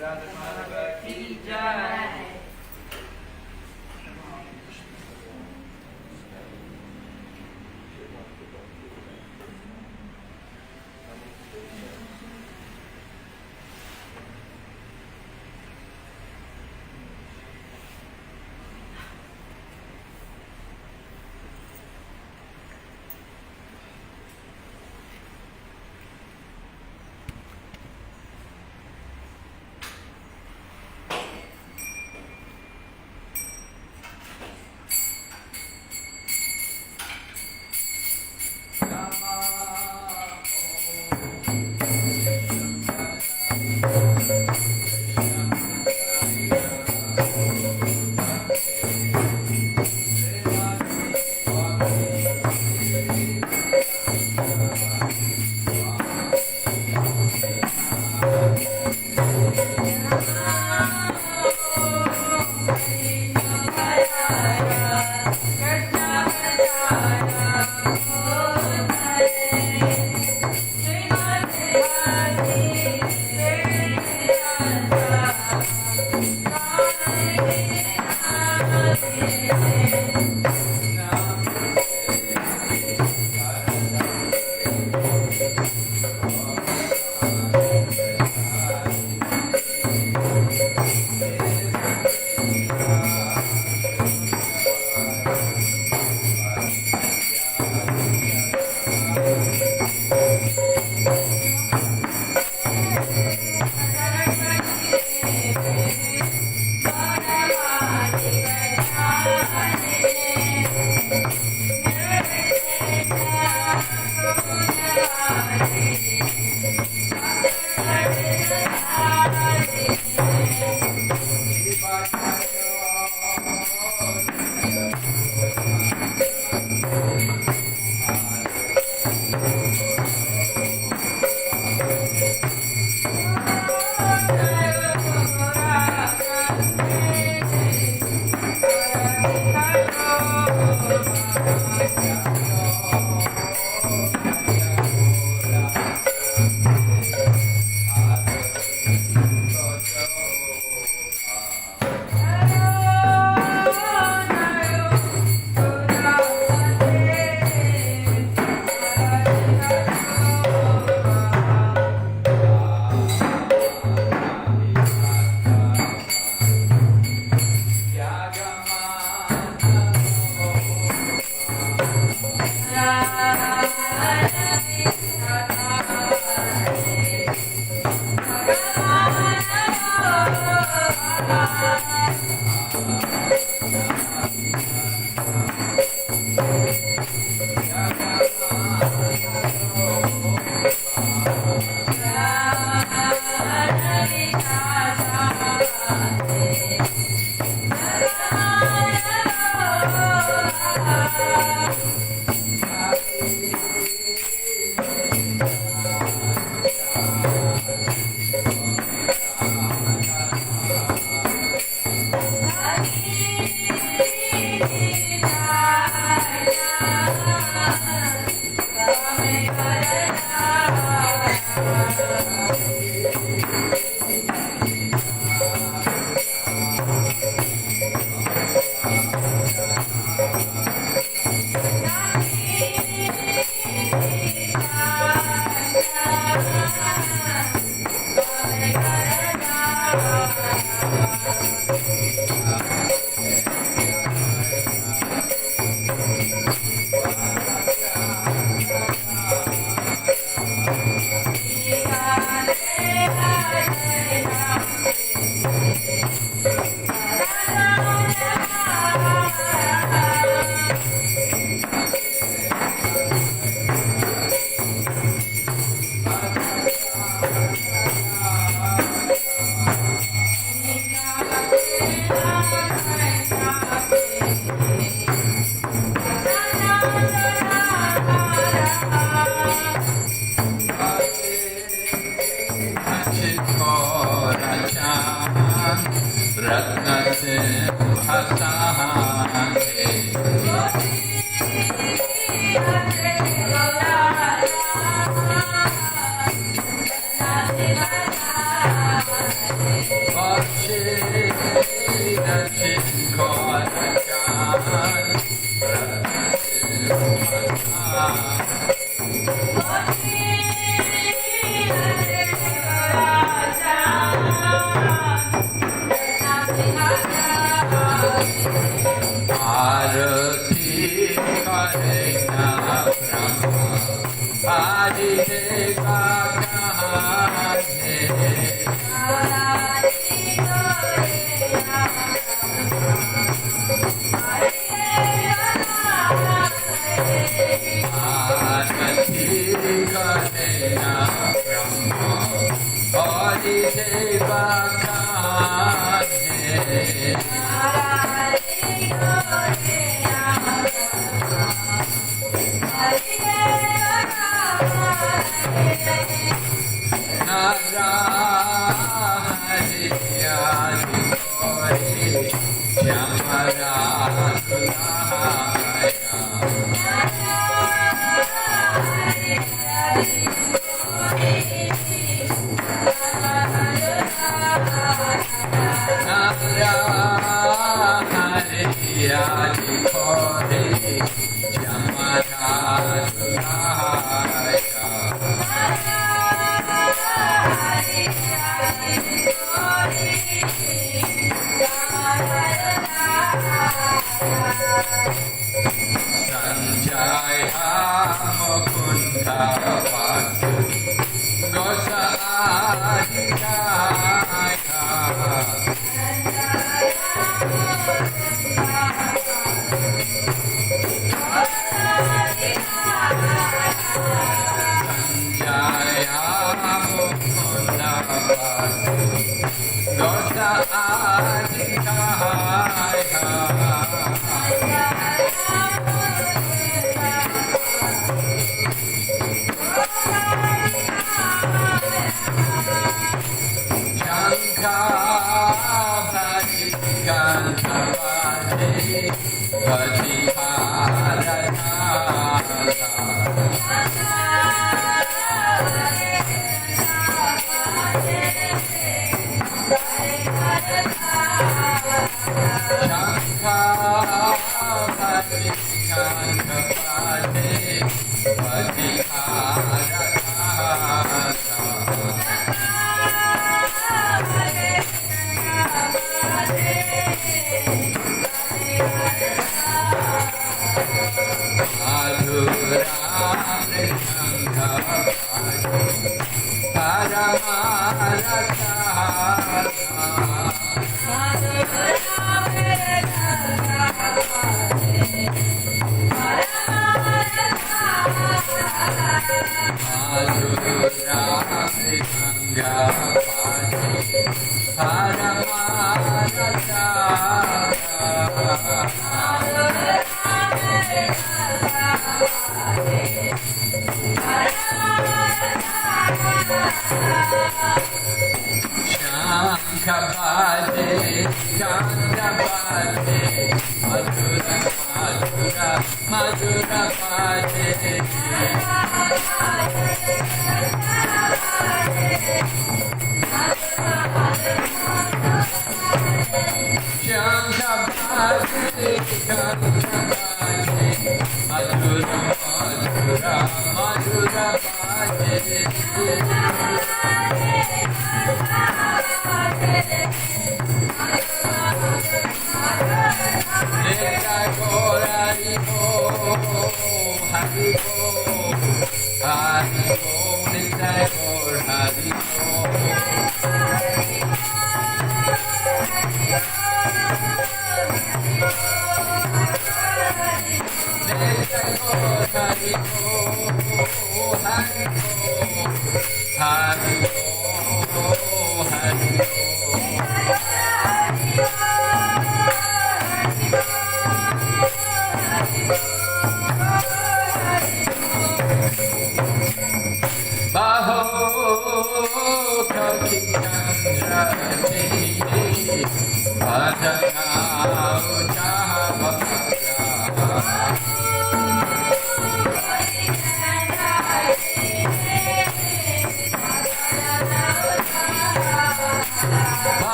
की जय। Bye.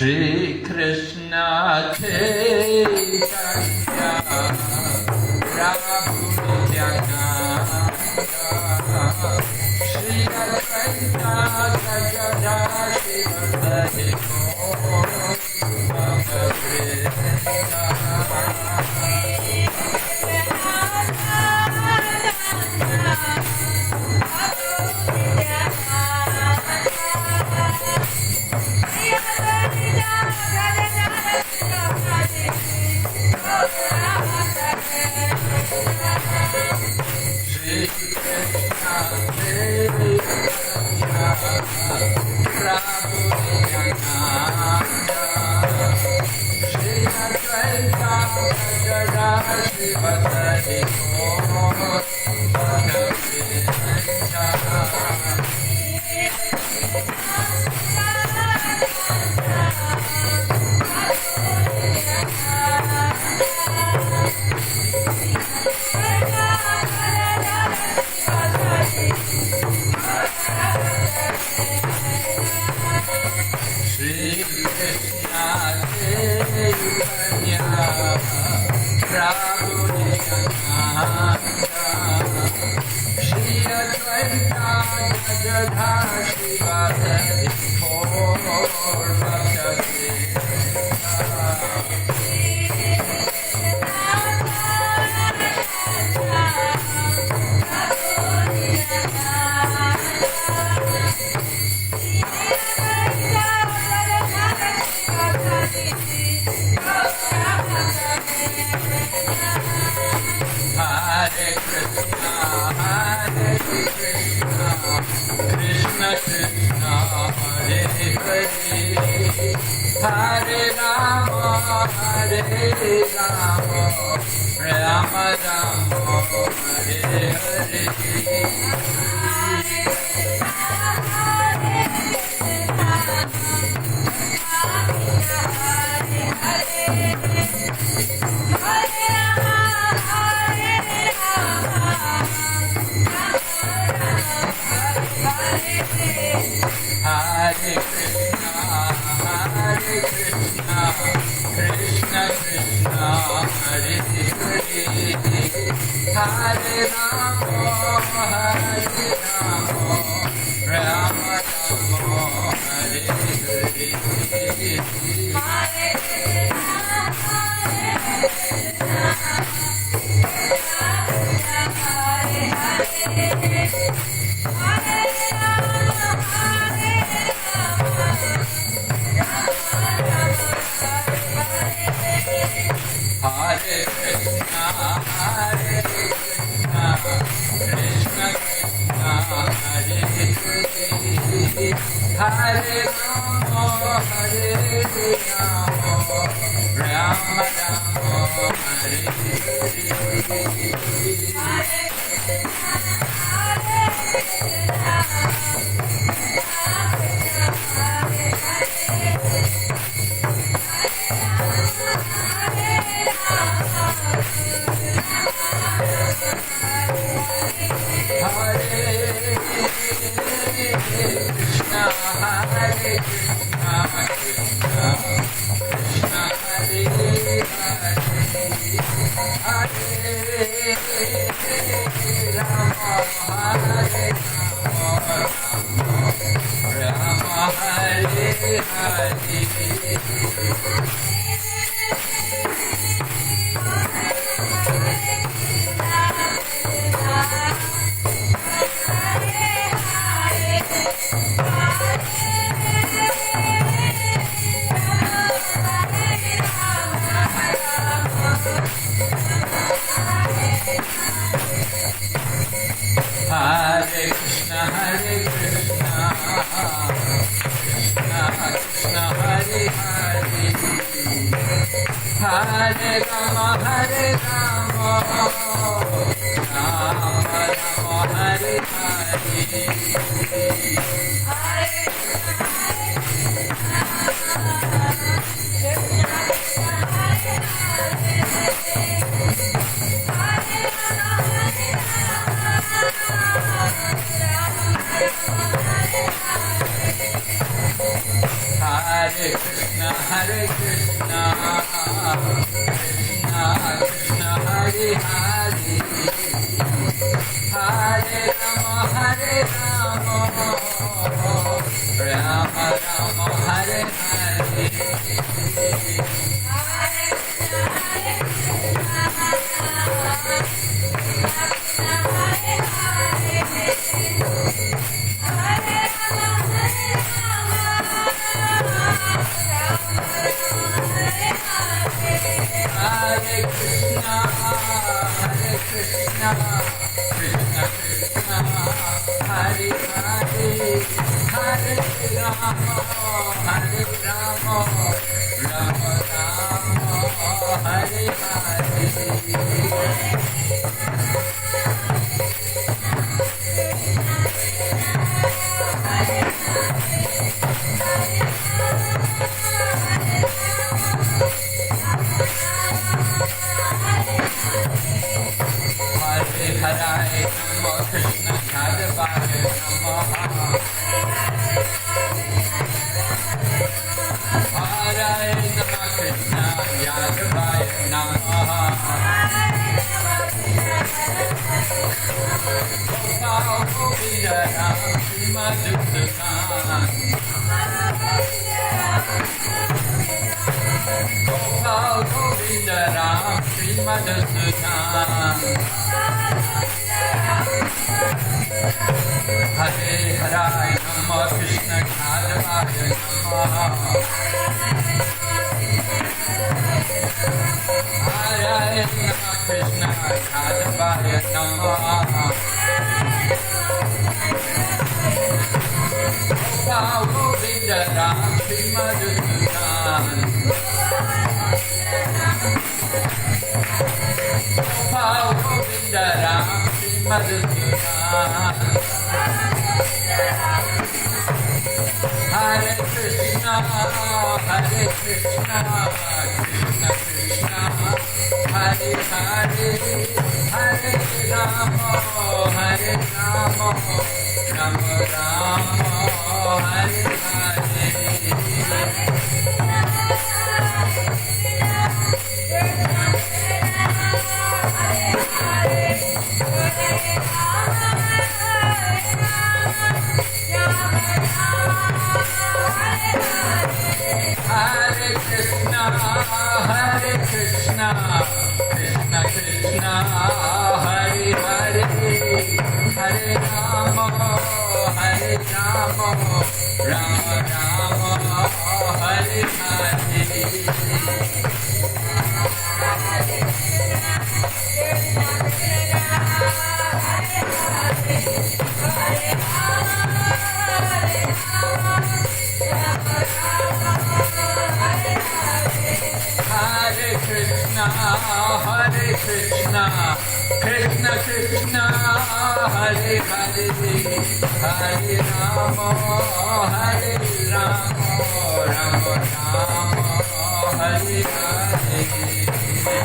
Shri Krishna Chaitanya Prabhu Nityananda Shri Advaita Gadadhara Srivasadi Gaura Krishna Krishna Hare Rama, Hare Rama, Rama Rama, Hare Hare. Hare Krishna, Krishna Krishna, Hare Hare, Hare Rama, Hare Rama, Rama Rama, Hare Hare. Hare Krishna, Hare Krishna, Krishna Krishna, Hare Hare, Hare Rama, Hare Rama, Rama Rama, Hare Hare Krishna, Hare Krishna, Krishna Krishna, Hare Hare, Hare Rama, Hare Rama, Rama Rama, Hare Hare. Hare Krishna, Hare Krishna, Krishna Krishna, Hare Hare, Hare Rama, Hare Rama, Rama Rama, Hare Hare. Hare Krishna, Hare Krishna, Krishna Krishna, Hare Hare, Hare Rama, Hare Rama, Rama Rama, Hare Hare.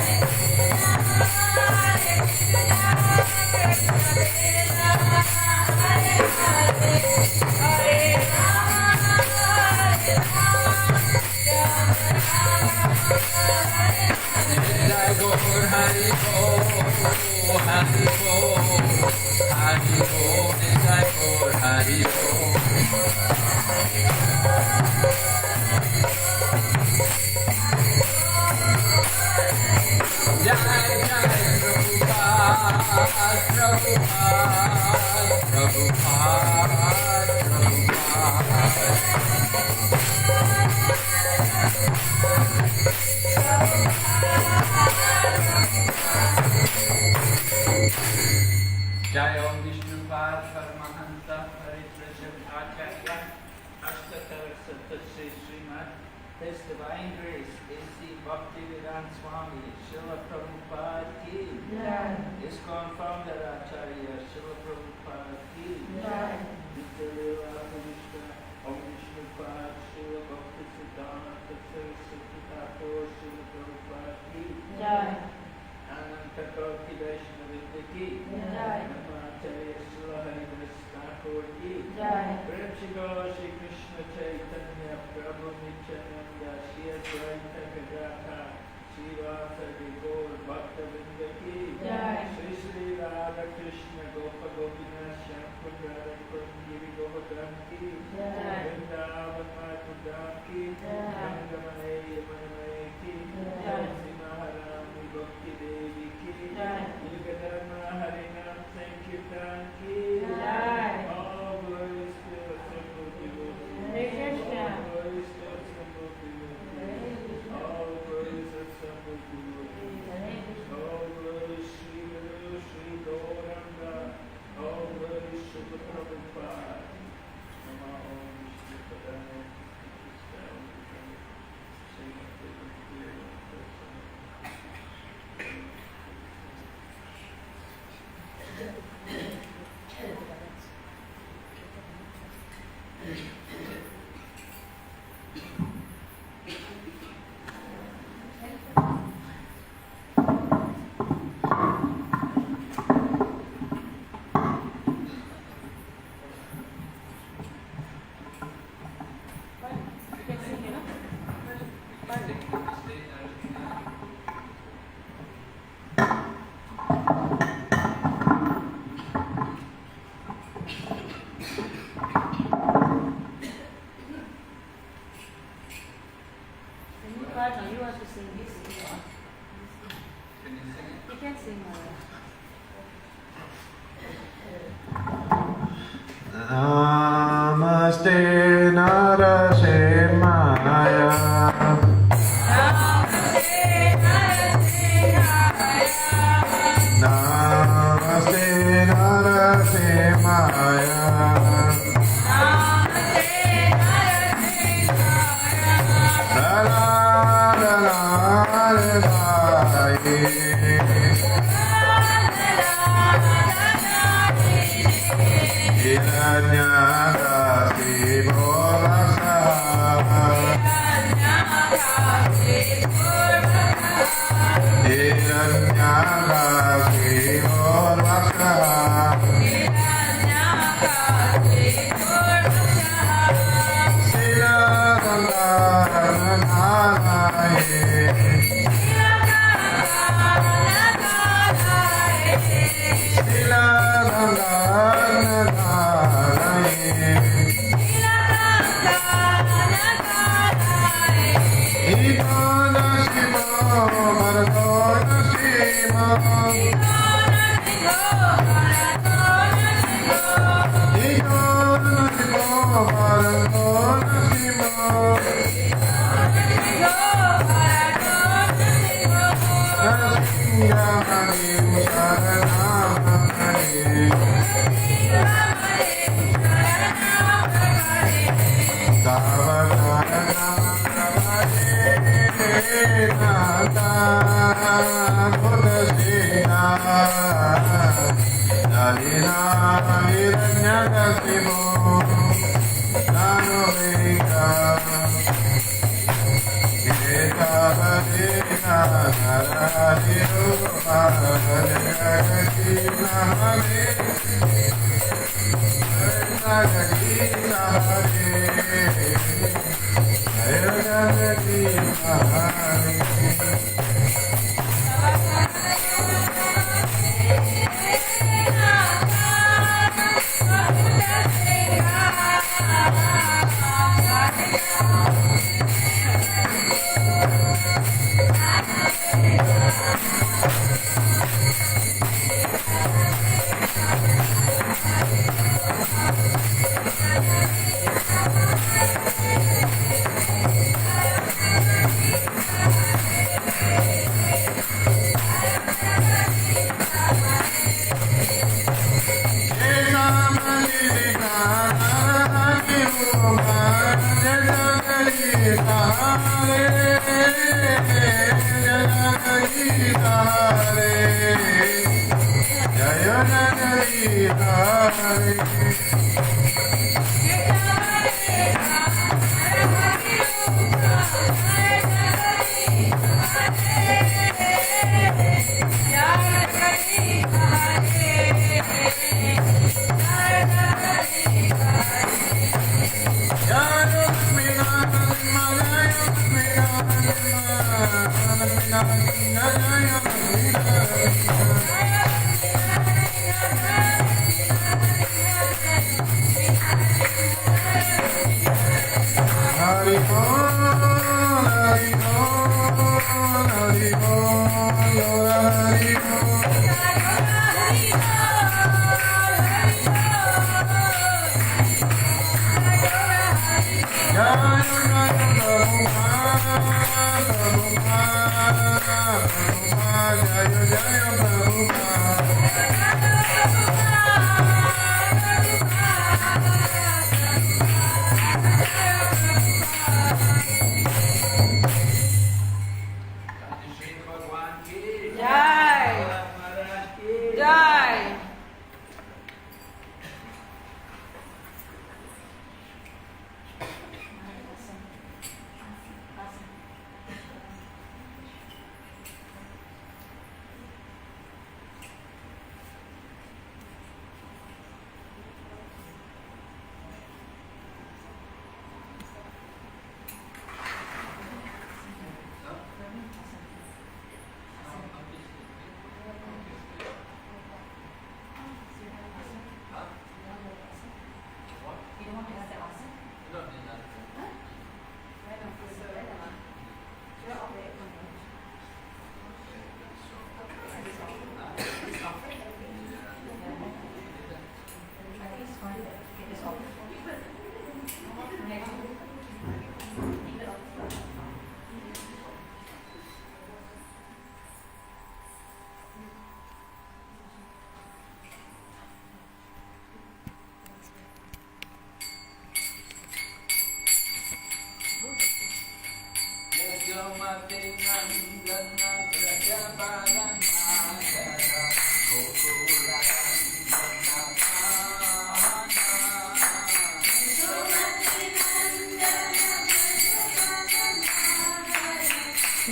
Jai Gaur Hari Bol, Hari Bol, Hari Bol, Jai Gaur Hari Bol. Jai Jai Prabhupada, Prabhupada, Prabhupada, Jai Om Vishnupad Paramahansa Paritrasham Acharya Ashtatara Satasri Srimad. His Divine Grace A.C. Bhaktivedanta Swami Srila Prabhupada Ki Iskcon Founder Acharya Srila Prabhupada Ki Nitya Leela Pavishta Om Vishnupad Srila Bhakti Siddhanta Saraswati Thakur Srila Prabhupada Ki Ananta Kauti Vaishnavita Ki Namacharya Srila Haridas Thakur Ki Prabhupada Shri Krishna Chaitanya Prabhu Nityananda Shri Advaita Gadadhara Srivasadi Gaur Bhaktavinda Ki Shri Shri Radha Krishna Gopa Gopina Shyam Kundara Kundiri Govardhan Ki Vrindavan Madhudam Ki Rangamane Manamane Ki Nrsimha Harami Bhakti Devi Ki Yugadharma Harinam Sankirtan Ki All glories to the simple devotees. All glories to the simple devotees. All glories to the simple devotees. All glories Shri Guru Shri Gauranga. All glories to the Prabhupada. Nama Om Vishnu Padaya Krishna Sri Namaste Narasimhaya. Namaste Narasimhaya.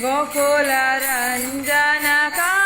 Gokula Ranjana Kana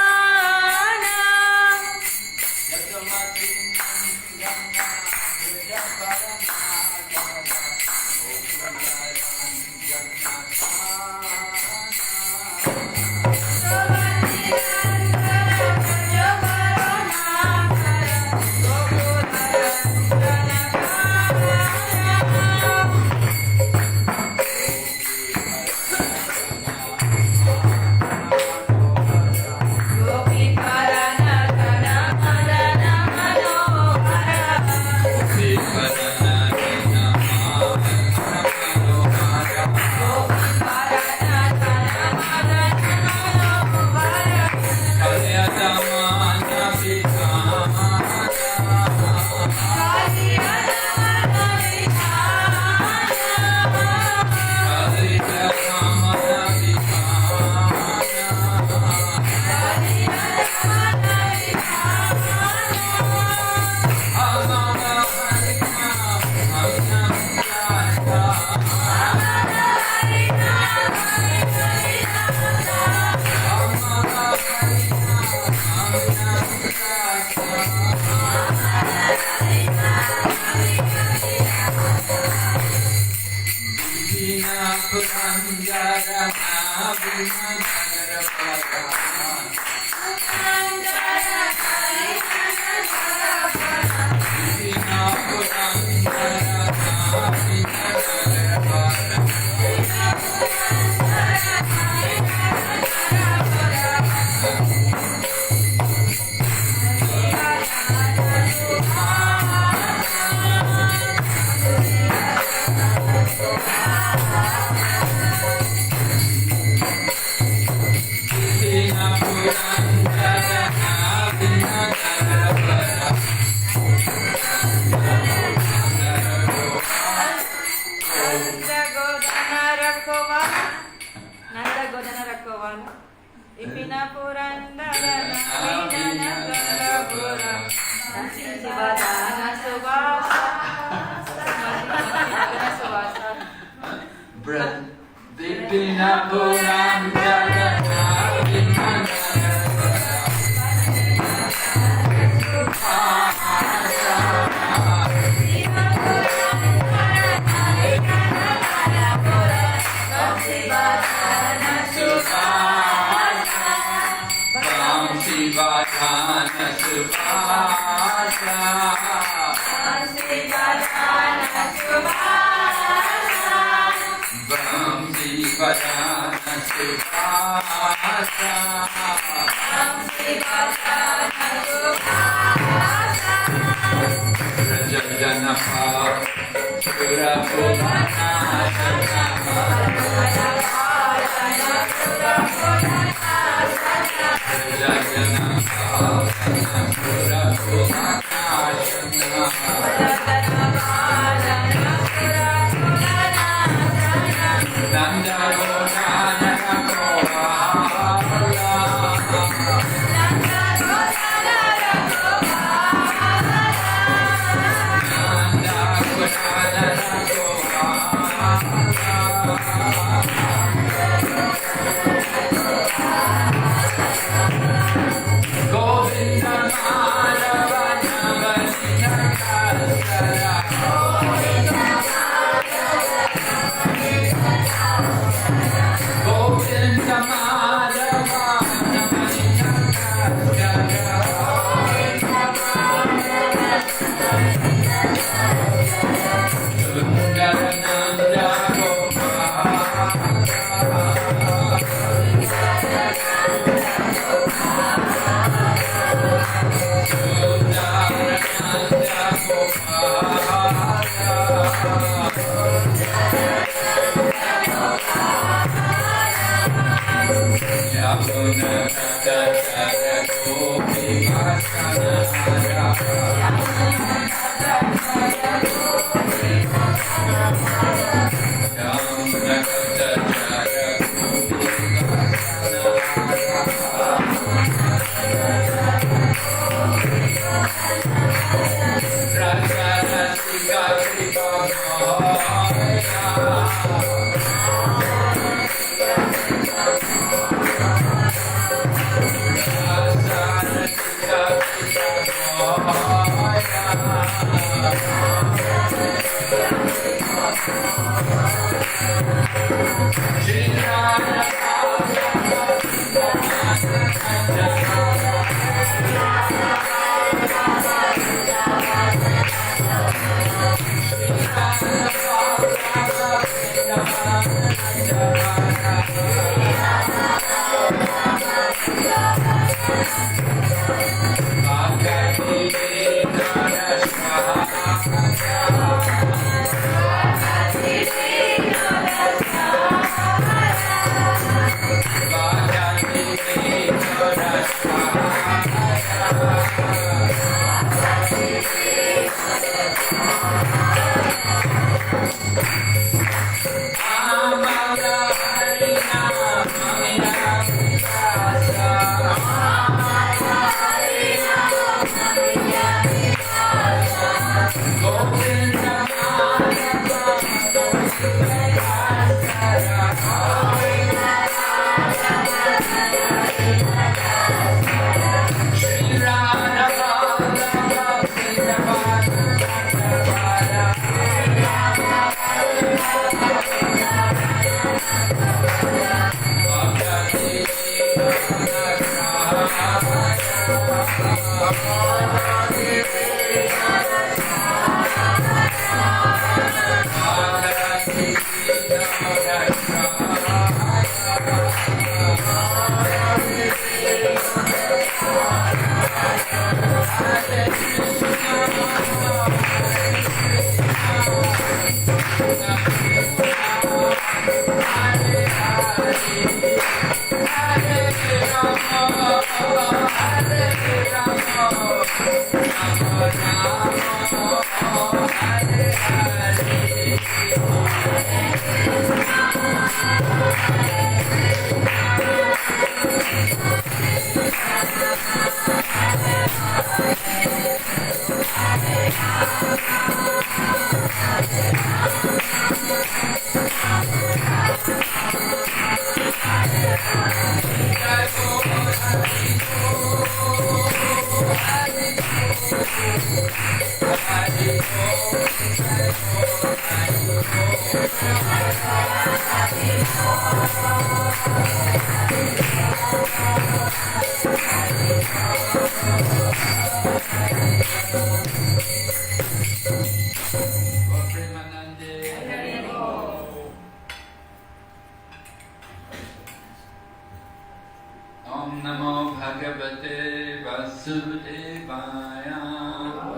Om Namo Bhagavate Vasudevaya.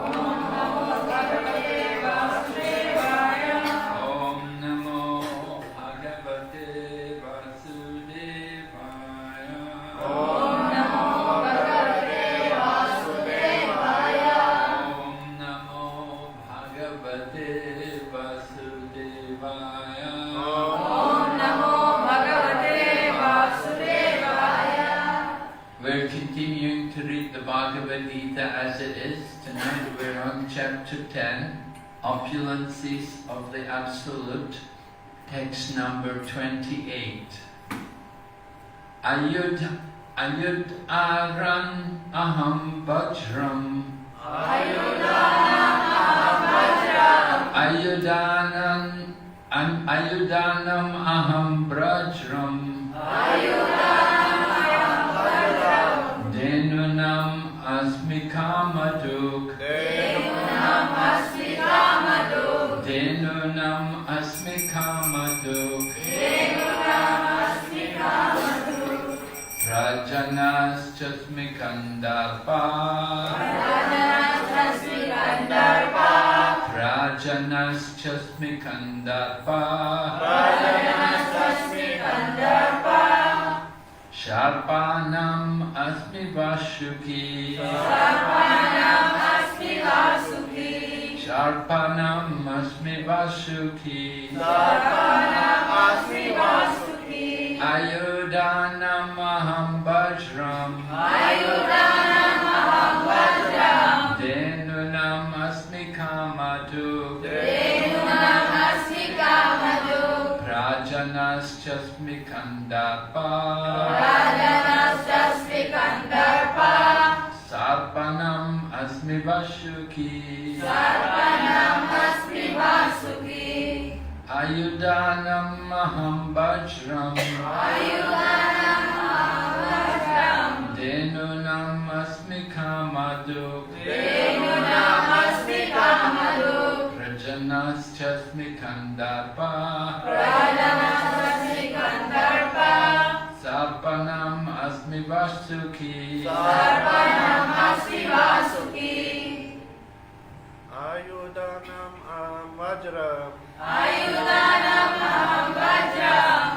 Om Namo Bhagavate Vasudevaya. Om Namo Bhagavate Vasudevaya. Om Namo Bhagavate Vasudevaya. Om Namo Bhagavate Vasudevaya. Om Namo Bhagavate Vasudevaya. We're continuing to read the Bhagavad Gita as it is. Tonight we're on chapter 10, Opulences of the Absolute, text number 28. Ayud aran aham vajram. Ayudanam aham brajram. Denunam asmi kamaduk. Denunam asmi kamaduk. Rajanas chasmi kandarpa. Rajanas chasmi kandarpa. Sharpanam asmi vashuki. Sharpanam asmi vashuki. Ayudanam aham vajram. Denunam asmi kamaduk. Rajanas chasmi kandarpa. Sarpanam asmi vashuki. Ayudanam maham vajram Denunam asmi kamadu Rajanas chasmi kandapa Sarpanam asmi vasuki Ayudanam aham vajram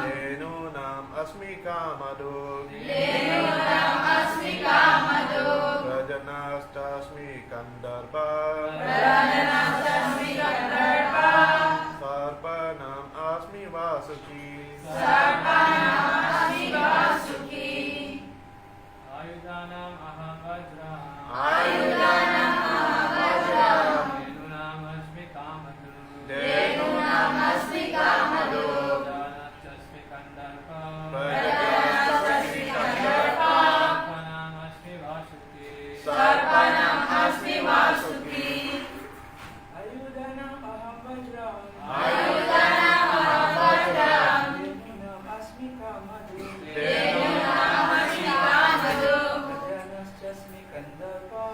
Denunam asmi kamadu Rajanastasmi kandarpa Sarpanam asmi vasuki Ayudanam aham vajram Denunam asmi kamadu Rajanastasmi kandarpa Sarpanam asmi vasuki Sarpanam asmi vasuki Ayudanam aham vajram Denunam asmi kamadu Rajanastasmi kandarpa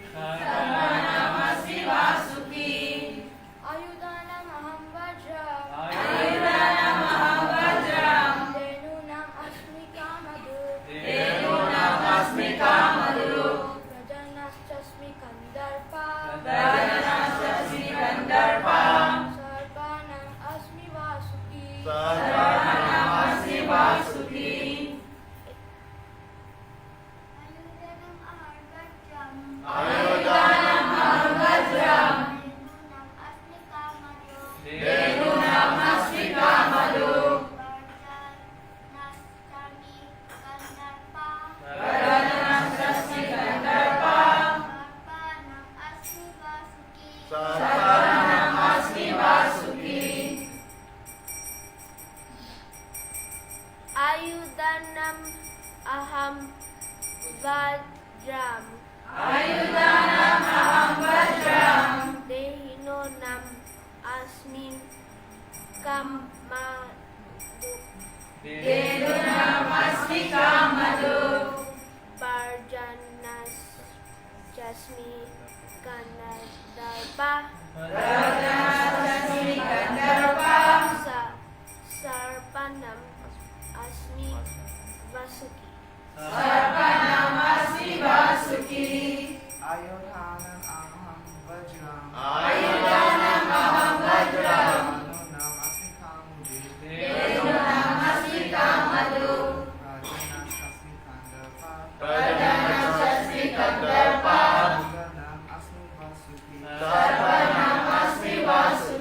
Sarpanam asmi vasuki Ayudanam aham vajram Denunam asmi kamadu Rajanastasmi kandarpa Sarpanam asmi vasuki Ayudanam aham vajram Denunam asmi kamadu Rajanastasmi kandarpa Sarpanam asmi vasuki Ayudanam aham vajram Denunam asmi kamadu Rajanas jasmi kandarpa Sarpanam asmi vasuki Ayudanam aham vajram Denunam asmi kamadu Rajanastasmi kandarpa Sarpanam asmi vasuki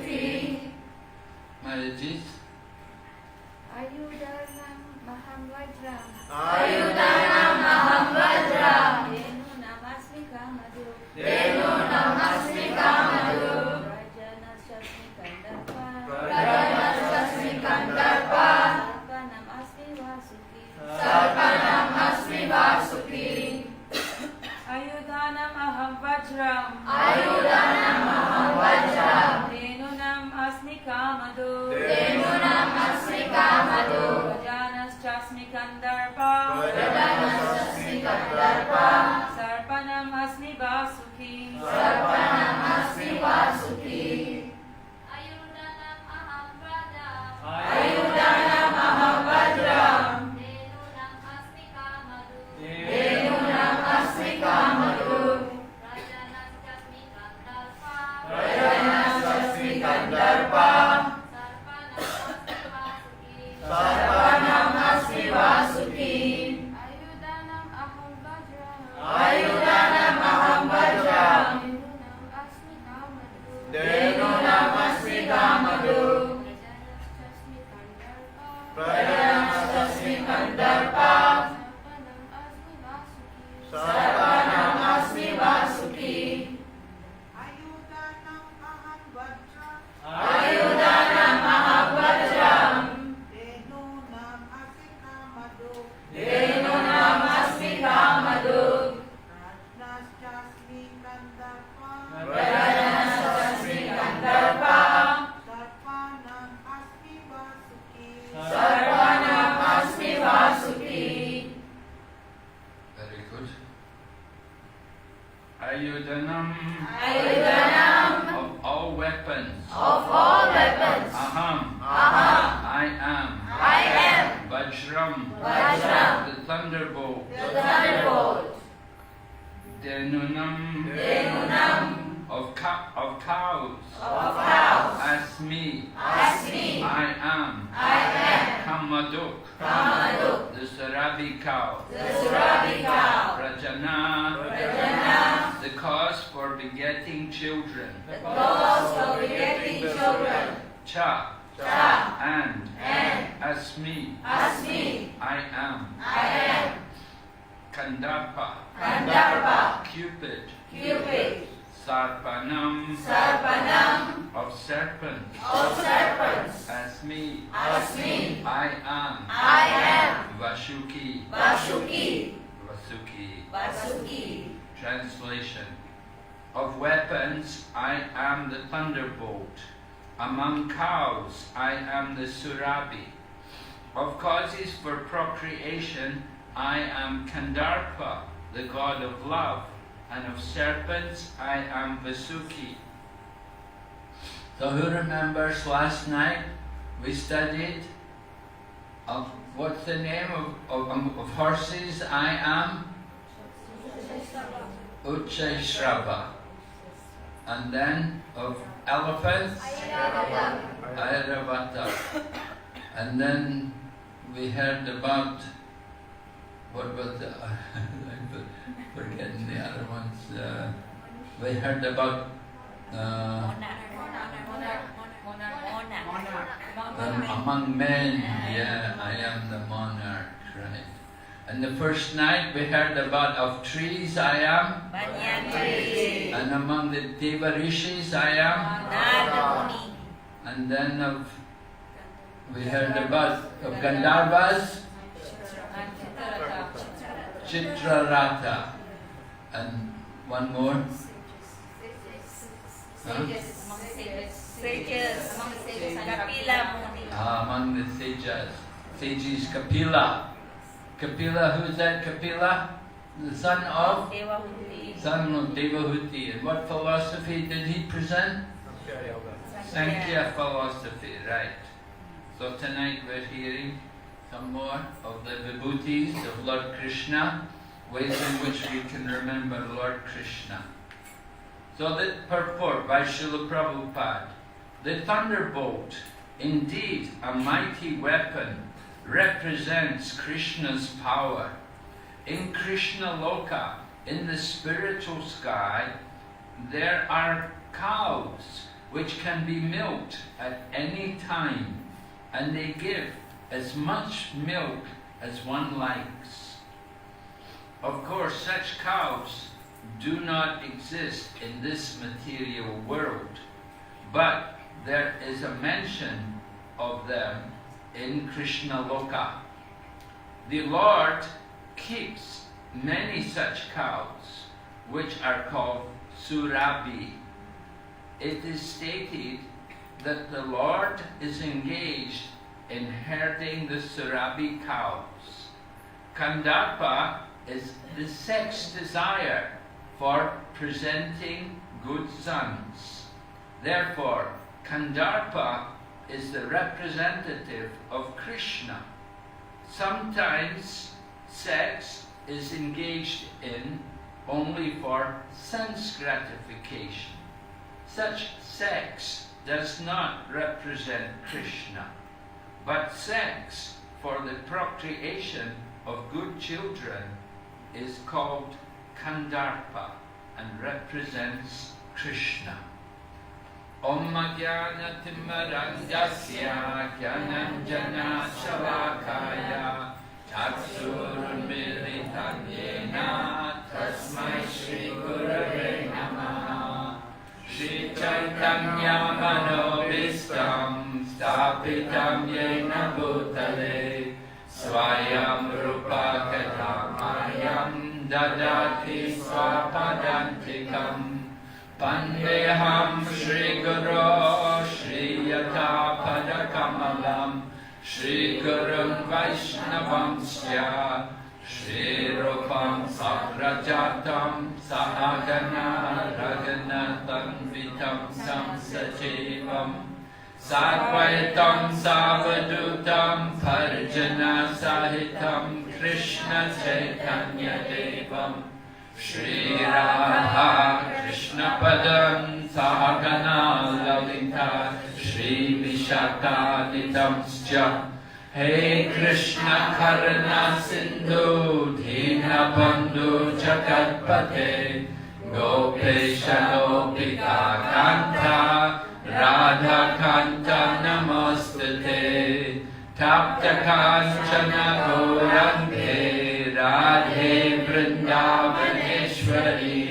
weapons. of all weapons. Aham. Aham. I am. I am. Vajram. Vajram. The thunderbolt. The thunderbolt. Denunam. Denunam. Of cows. Of cows. Asmi. Asmi. I am. I am. Kamaduk. Kamaduk. The Surabi cow. The Surabi cow. Rajana. Rajana. The cause for begetting children. The cause for begetting children. Cha. Cha. And. And. Asmi. Asmi. I am. I am. Kandarpa. Gandharva. Cupid. Cupid. Sarpanam. Sarpanam. Of serpents. Of serpents. Asmi. Asmi. I am. I am. Vashuki. Vasuki. Vasuki. Vasuki. Translation. Of weapons, I am the thunderbolt. Among cows, I am the Surabi. Of causes for procreation, I am Kandarpa, the god of love. And of serpents, I am Vasuki. So who remembers last night we studied of what's the name of horses? I am Uchaishrava. And then of elephants, Airavata. And then we heard about, what was the, I'm forgetting the other ones. We heard about among men, yeah, I am the monarch, right. And the first night we heard about of trees, I am. Banyan tree. And among the Deva Rishis, I am. Nadamuni. And then we heard about of Gandharvas, Chitrarata. And one more. Huh? Sages. Kapila Muni. Among the sages Kapila. Kapila, who is that Kapila? The son of? Devahuti. Son of Devahuti. And what philosophy did he present? Sankhya philosophy, right. So tonight we're hearing some more of the vibhutis of Lord Krishna, ways in which we can remember Lord Krishna. So the purport by Srila Prabhupada. The thunderbolt, indeed a mighty weapon, represents Krishna's power. In Krishna Loka, in the spiritual sky, there are cows which can be milked at any time, and they give as much milk as one likes. Of course, such cows do not exist in this material world, but there is a mention of them in Krishna Loka. The Lord keeps many such cows, which are called Surabi. It is stated that the Lord is engaged in herding the Surabi cows. Kandarpa is the sex desire for presenting good sons. Therefore, Kandarpa is the representative of Krishna. Sometimes sex is engaged in only for sense gratification. Such sex does not represent Krishna, but sex for the procreation of good children is called Kandarpa and represents Krishna. Om Jnana Timarandasya Jnananjana Shalakaya Chaksurunmilitam Yena Tasmai Shri Gurave Namaha Shri Chaitanya Manobhistam Stapitam Yena Bhutale Swayam Rupa Katamayam Dadati Swapadantikam Pandeham Shri Guru Shri Yata Padakamalam Shri Gurun Vaishnavamsya Shri Rupam Sagrajatam Sahagana Ragana Tanvitam Samsajevam Sarvaitam Savadutam Parjana Sahitam Krishna Chaitanya Devam Shri Radha Krishna Padam Sahagana Lalita Shri Vishakanitam Sja Hey Krishna Karuna Sindhu Dina Bandhu Jagatpate Gopesha Gopika Kanta Radha Kanta Namastate Tapta Kanchana Gauranga Radhe Vrindavaneshwari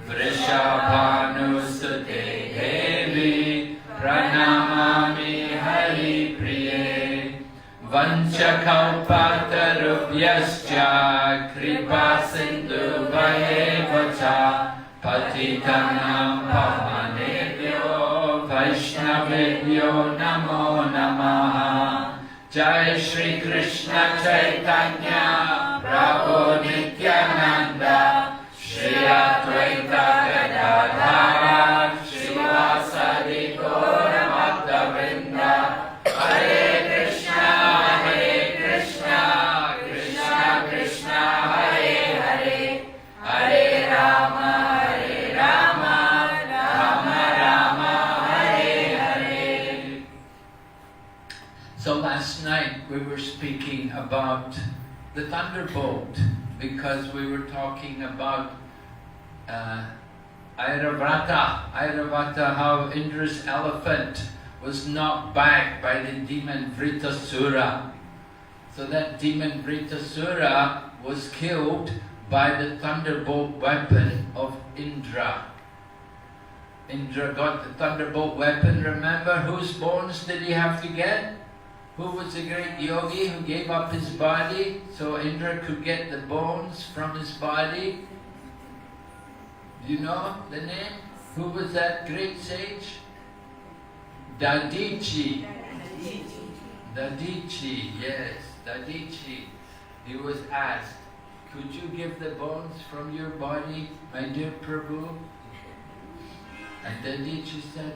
Vrishabhanusute Devi Pranamami Hari Priye Vanchakalpatarubhyascha Kripa Sindhu Vayevacha Patitanam Pavanebhyo Vaishnavebhyo Namo Namaha Jai Shri Krishna Chaitanya Prabhu Nityananda Shri Advaita Gadadhara Srivasadi Gaura Bhaktavrinda Hare So last night we were speaking about the thunderbolt because we were talking about Airavata, how Indra's elephant was knocked back by the demon Vritasura. So that demon Vritasura was killed by the thunderbolt weapon of Indra. Indra got the thunderbolt weapon. Remember, whose bones did he have to get? Who was the great yogi who gave up his body so Indra could get the bones from his body? Do you know the name? Who was that great sage? Dadichi. Dadichi, yes, Dadichi. He was asked, could you give the bones from your body, my dear Prabhu? And Dadichi said,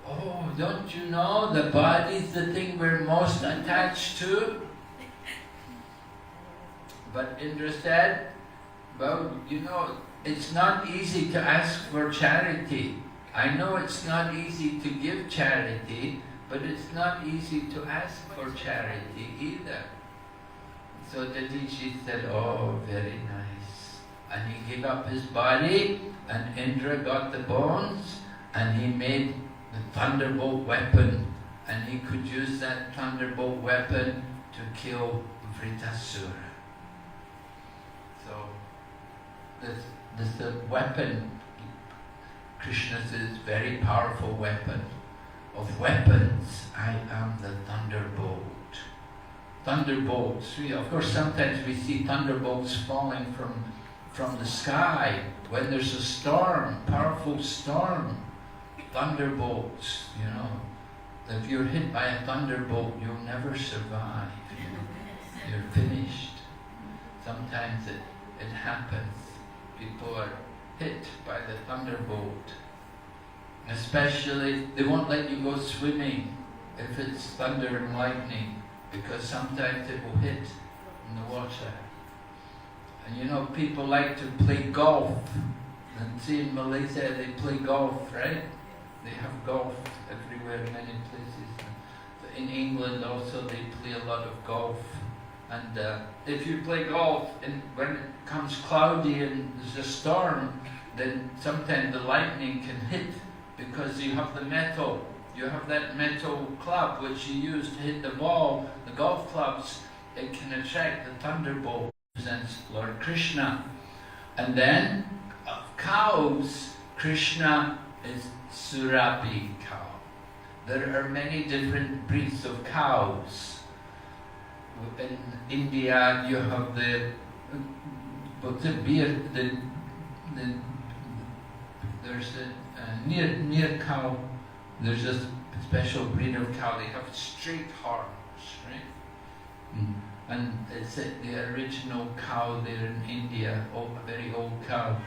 oh, don't you know the body is the thing we're most attached to? But Indra said, well, you know, it's not easy to ask for charity. I know it's not easy to give charity, but it's not easy to ask for charity either. So Dadichi said, oh, very nice. And he gave up his body, and Indra got the bones, and he made the thunderbolt weapon, and he could use that thunderbolt weapon to kill Vritasura. So this is the weapon. Krishna says, very powerful weapon. Of weapons, I am the thunderbolt. Thunderbolts. Of course, sometimes we see thunderbolts falling from the sky when there's a storm, powerful storm. Thunderbolts, you know. If you're hit by a thunderbolt, you'll never survive. You're finished. Sometimes it happens. People are hit by the thunderbolt. Especially, they won't let you go swimming if it's thunder and lightning, because sometimes it will hit in the water. And you know, people like to play golf. And see, in Malaysia they play golf, right? They have golf everywhere, many places. In England also they play a lot of golf. And if you play golf and when it comes cloudy and there's a storm, then sometimes the lightning can hit because you have the metal. You have that metal club which you use to hit the ball, the golf clubs. It can attract the thunderbolt, represents Lord Krishna. And then of cows, Krishna is Surabi cow. There are many different breeds of cows. In India, you have there's a near cow. There's a special breed of cow. They have straight horns, right? And it's the original cow there in India, a very old cow.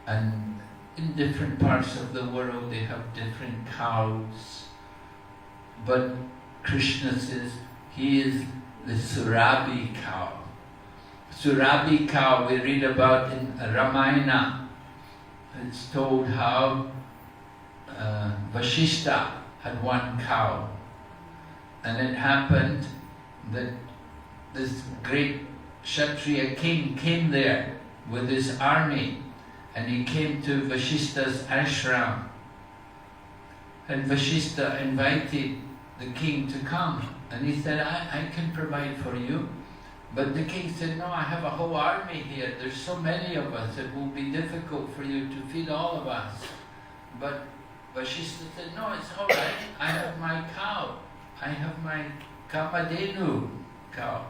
And in different parts of the world they have different cows. But Krishna says he is the Surabhi cow. Surabhi cow we read about in Ramayana. It's told how Vashishta had one cow. And it happened that this great Kshatriya king came there with his army, and he came to Vashishta's ashram. And Vashishta invited the king to come, and he said, I can provide for you. But the king said, no, I have a whole army here. There's so many of us, it will be difficult for you to feed all of us. But Vashishta said, no, it's all right. I have my cow. I have my Kamadenu cow.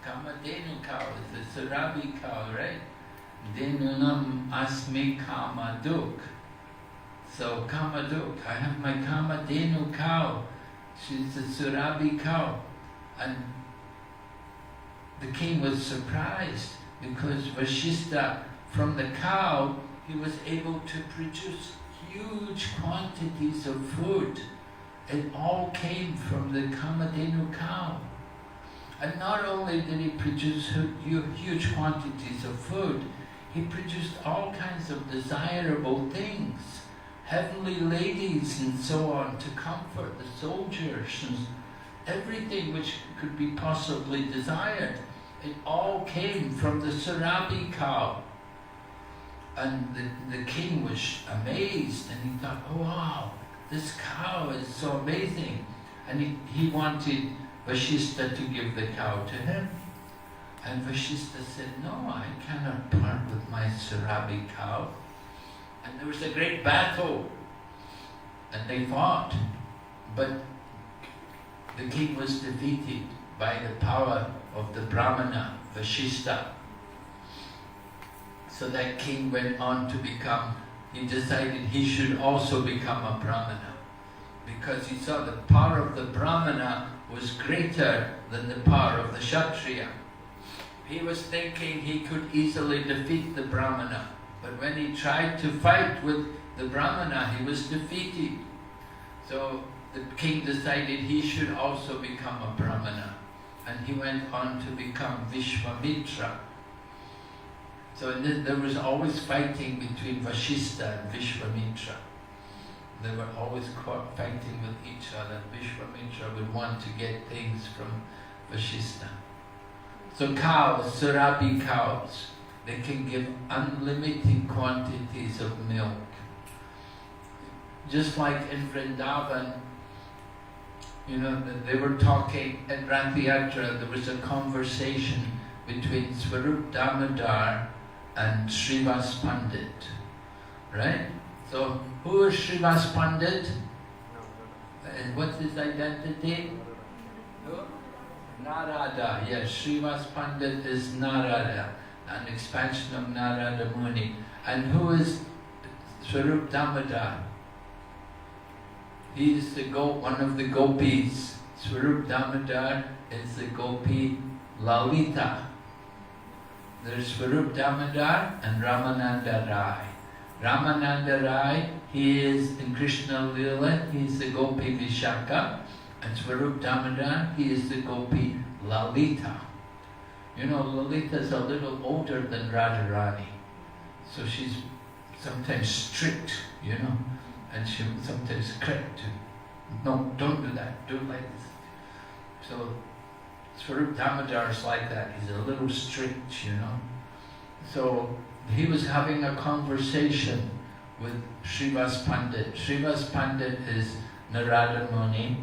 Kamadenu cow is the Surabhi cow, right? Denunam asmi Kamaduk. So Kamaduk, I have my Kamadenu cow. She's the Surabhi cow. And the king was surprised because Vashishta, from the cow, he was able to produce huge quantities of food. It all came from the Kamadenu cow. And not only did he produce huge quantities of food, he produced all kinds of desirable things, heavenly ladies and so on, to comfort the soldiers, and everything which could be possibly desired. It all came from the Surabhi cow. And the king was amazed, and he thought, oh wow, this cow is so amazing. And he wanted Vashishta to give the cow to him. And Vashishta said, no, I cannot part with my Surabhi cow. And there was a great battle, and they fought. But the king was defeated by the power of the Brahmana, Vashishta. So that king went on to become, he decided he should also become a Brahmana, because he saw the power of the Brahmana was greater than the power of the Kshatriya. He was thinking he could easily defeat the Brahmana, but when he tried to fight with the Brahmana, he was defeated. So the king decided he should also become a Brahmana, and he went on to become Vishwamitra. So there was always fighting between Vashishta and Vishwamitra. They were always fighting with each other. Vishwamitra would want to get things from Vashishta. So cows, Surabhi cows, they can give unlimited quantities of milk. Just like in Vrindavan, you know, they were talking at Rath Yatra, there was a conversation between Swarup Damodar and Srivas Pandit, right? So, who is Srivas Pandit? And what's his identity? Who? Narada, yes, Srivas Pandit is Narada, an expansion of Narada Muni. And who is Swarup Damodar? He is one of the gopis. Swarup Damodar is the gopi Lalita. There's Swarup Damodar and Ramananda Rai. Ramananda Rai, he is in Krishna Lila, he is the gopi Vishaka. And Swarup Damodar, he is the gopi Lalita. You know, Lalita is a little older than Radharani. So she's sometimes strict, you know, and she sometimes correct. No, don't do that, do it like this. So Swarup Damodar is like that, he's a little strict, you know. So he was having a conversation with Srivas Pandit. Srivas Pandit is Narada Muni,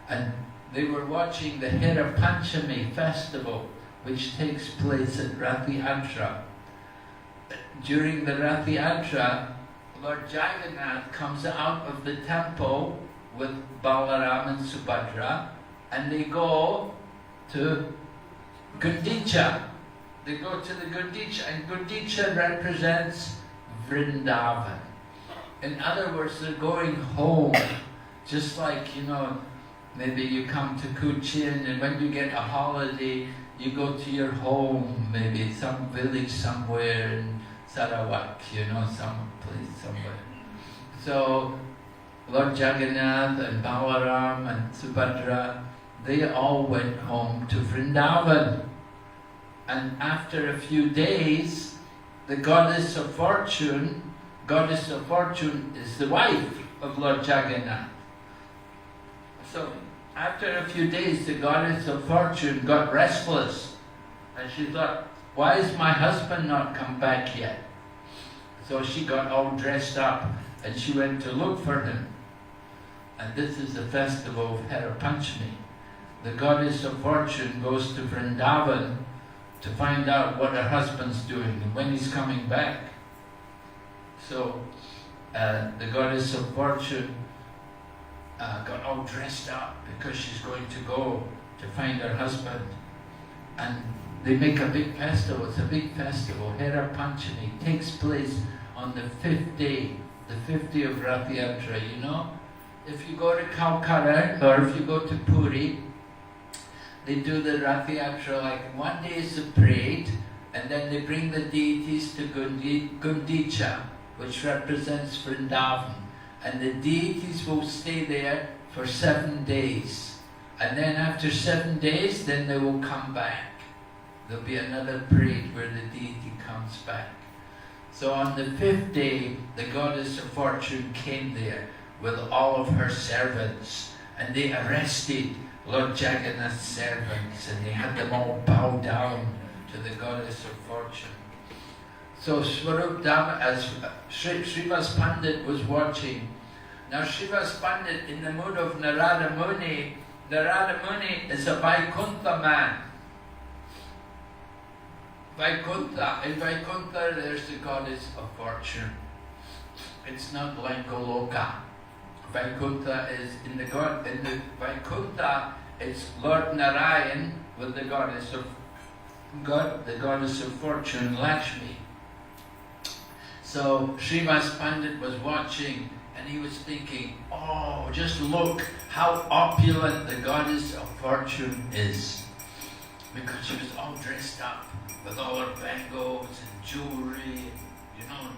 and they were watching the Hera Panchami festival, which takes place at Rath Yatra. During the Rath Yatra, Lord Jagannath comes out of the temple with Balaram and Subhadra, and they go to Gundicha. They go to the Gundicha, and Gundicha represents Vrindavan. In other words, they're going home, just like, you know, maybe you come to Kuching, and when you get a holiday, you go to your home, maybe some village somewhere in Sarawak, some place somewhere. So Lord Jagannath and Balaram and Subhadra, they all went home to Vrindavan. And after a few days, the goddess of fortune is the wife of Lord Jagannath. So after a few days, the goddess of fortune got restless, and she thought, why is my husband not come back yet? So she got all dressed up and she went to look for him. And this is the festival of Hera Panchami. The goddess of fortune goes to Vrindavan to find out what her husband's doing and when he's coming back. So the goddess of fortune got all dressed up because she's going to go to find her husband. And they make a big festival. It's a big festival. Hera Panchami takes place on the 5th day, the 5th day of Rath Yatra, If you go to Calcutta or if you go to Puri, they do the Rath Yatra, like one day is the parade, and then they bring the deities to Gundicha, which represents Vrindavan. And the deities will stay there for 7 days. And then after 7 days, then they will come back. There'll be another parade where the deity comes back. So on the 5th day, the goddess of fortune came there with all of her servants, and they arrested Lord Jagannath's servants, and they had them all bow down to the goddess of fortune. So Swarup Dhamma, as Srivas Pandit was watching, now Srivas Pandit, in the mood of Narada Muni is a Vaikuntha man. In Vaikuntha there's the goddess of fortune. It's not like Goloka. Vaikuntha is in the Vaikuntha, it's Lord Narayan with the goddess of fortune, Lakshmi. So Srivas Pandit was watching, and he was thinking, oh, just look how opulent the goddess of fortune is. Because she was all dressed up with all her bangles and jewelry,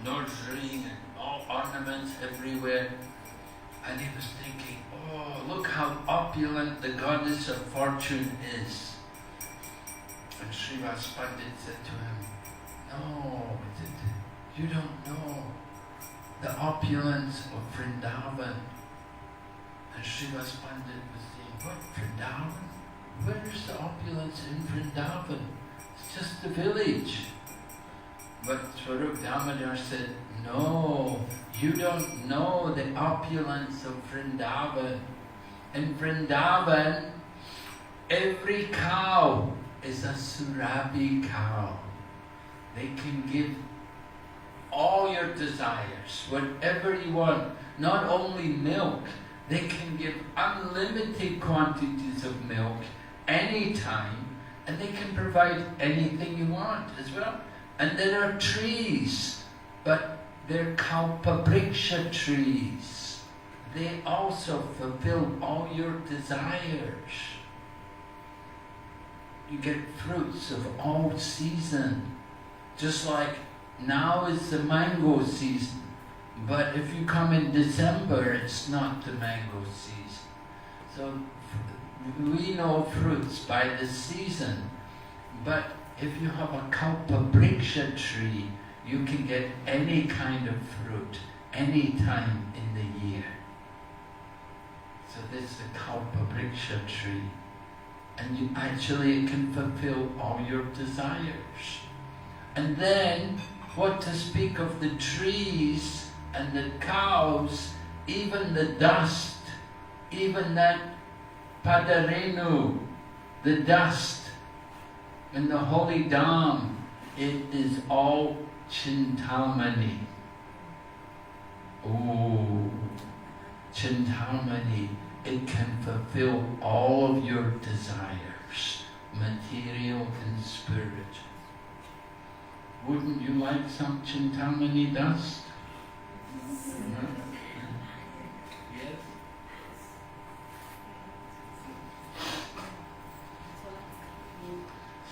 nursery and all ornaments everywhere. And he was thinking, oh, look how opulent the goddess of fortune is. And Srivas Pandit said to him, no, you don't know the opulence of Vrindavan. And Srivas Pandit was saying, what, Vrindavan? Where is the opulence in Vrindavan? It's just a village. But Swarup Damodar said, no, you don't know the opulence of Vrindavan. In Vrindavan, every cow is a Surabhi cow. They can give all your desires, whatever you want. Not only milk, they can give unlimited quantities of milk anytime, and they can provide anything you want as well. And there are trees, but they're Kalpabriksha trees. They also fulfill all your desires. You get fruits of all season. Just like now is the mango season, but if you come in December, it's not the mango season. So we know fruits by the season, but if you have a Kalpabriksha tree, you can get any kind of fruit, any time in the year. So this is the Kalpabriksha tree. And it can fulfill all your desires. And then, what to speak of the trees and the cows, even the dust, even that Padarenu, the dust, in the holy Dham, it is all Chintamani. Oh, Chintamani, it can fulfill all of your desires, material and spiritual. Wouldn't you like some Chintamani dust? No? Yes?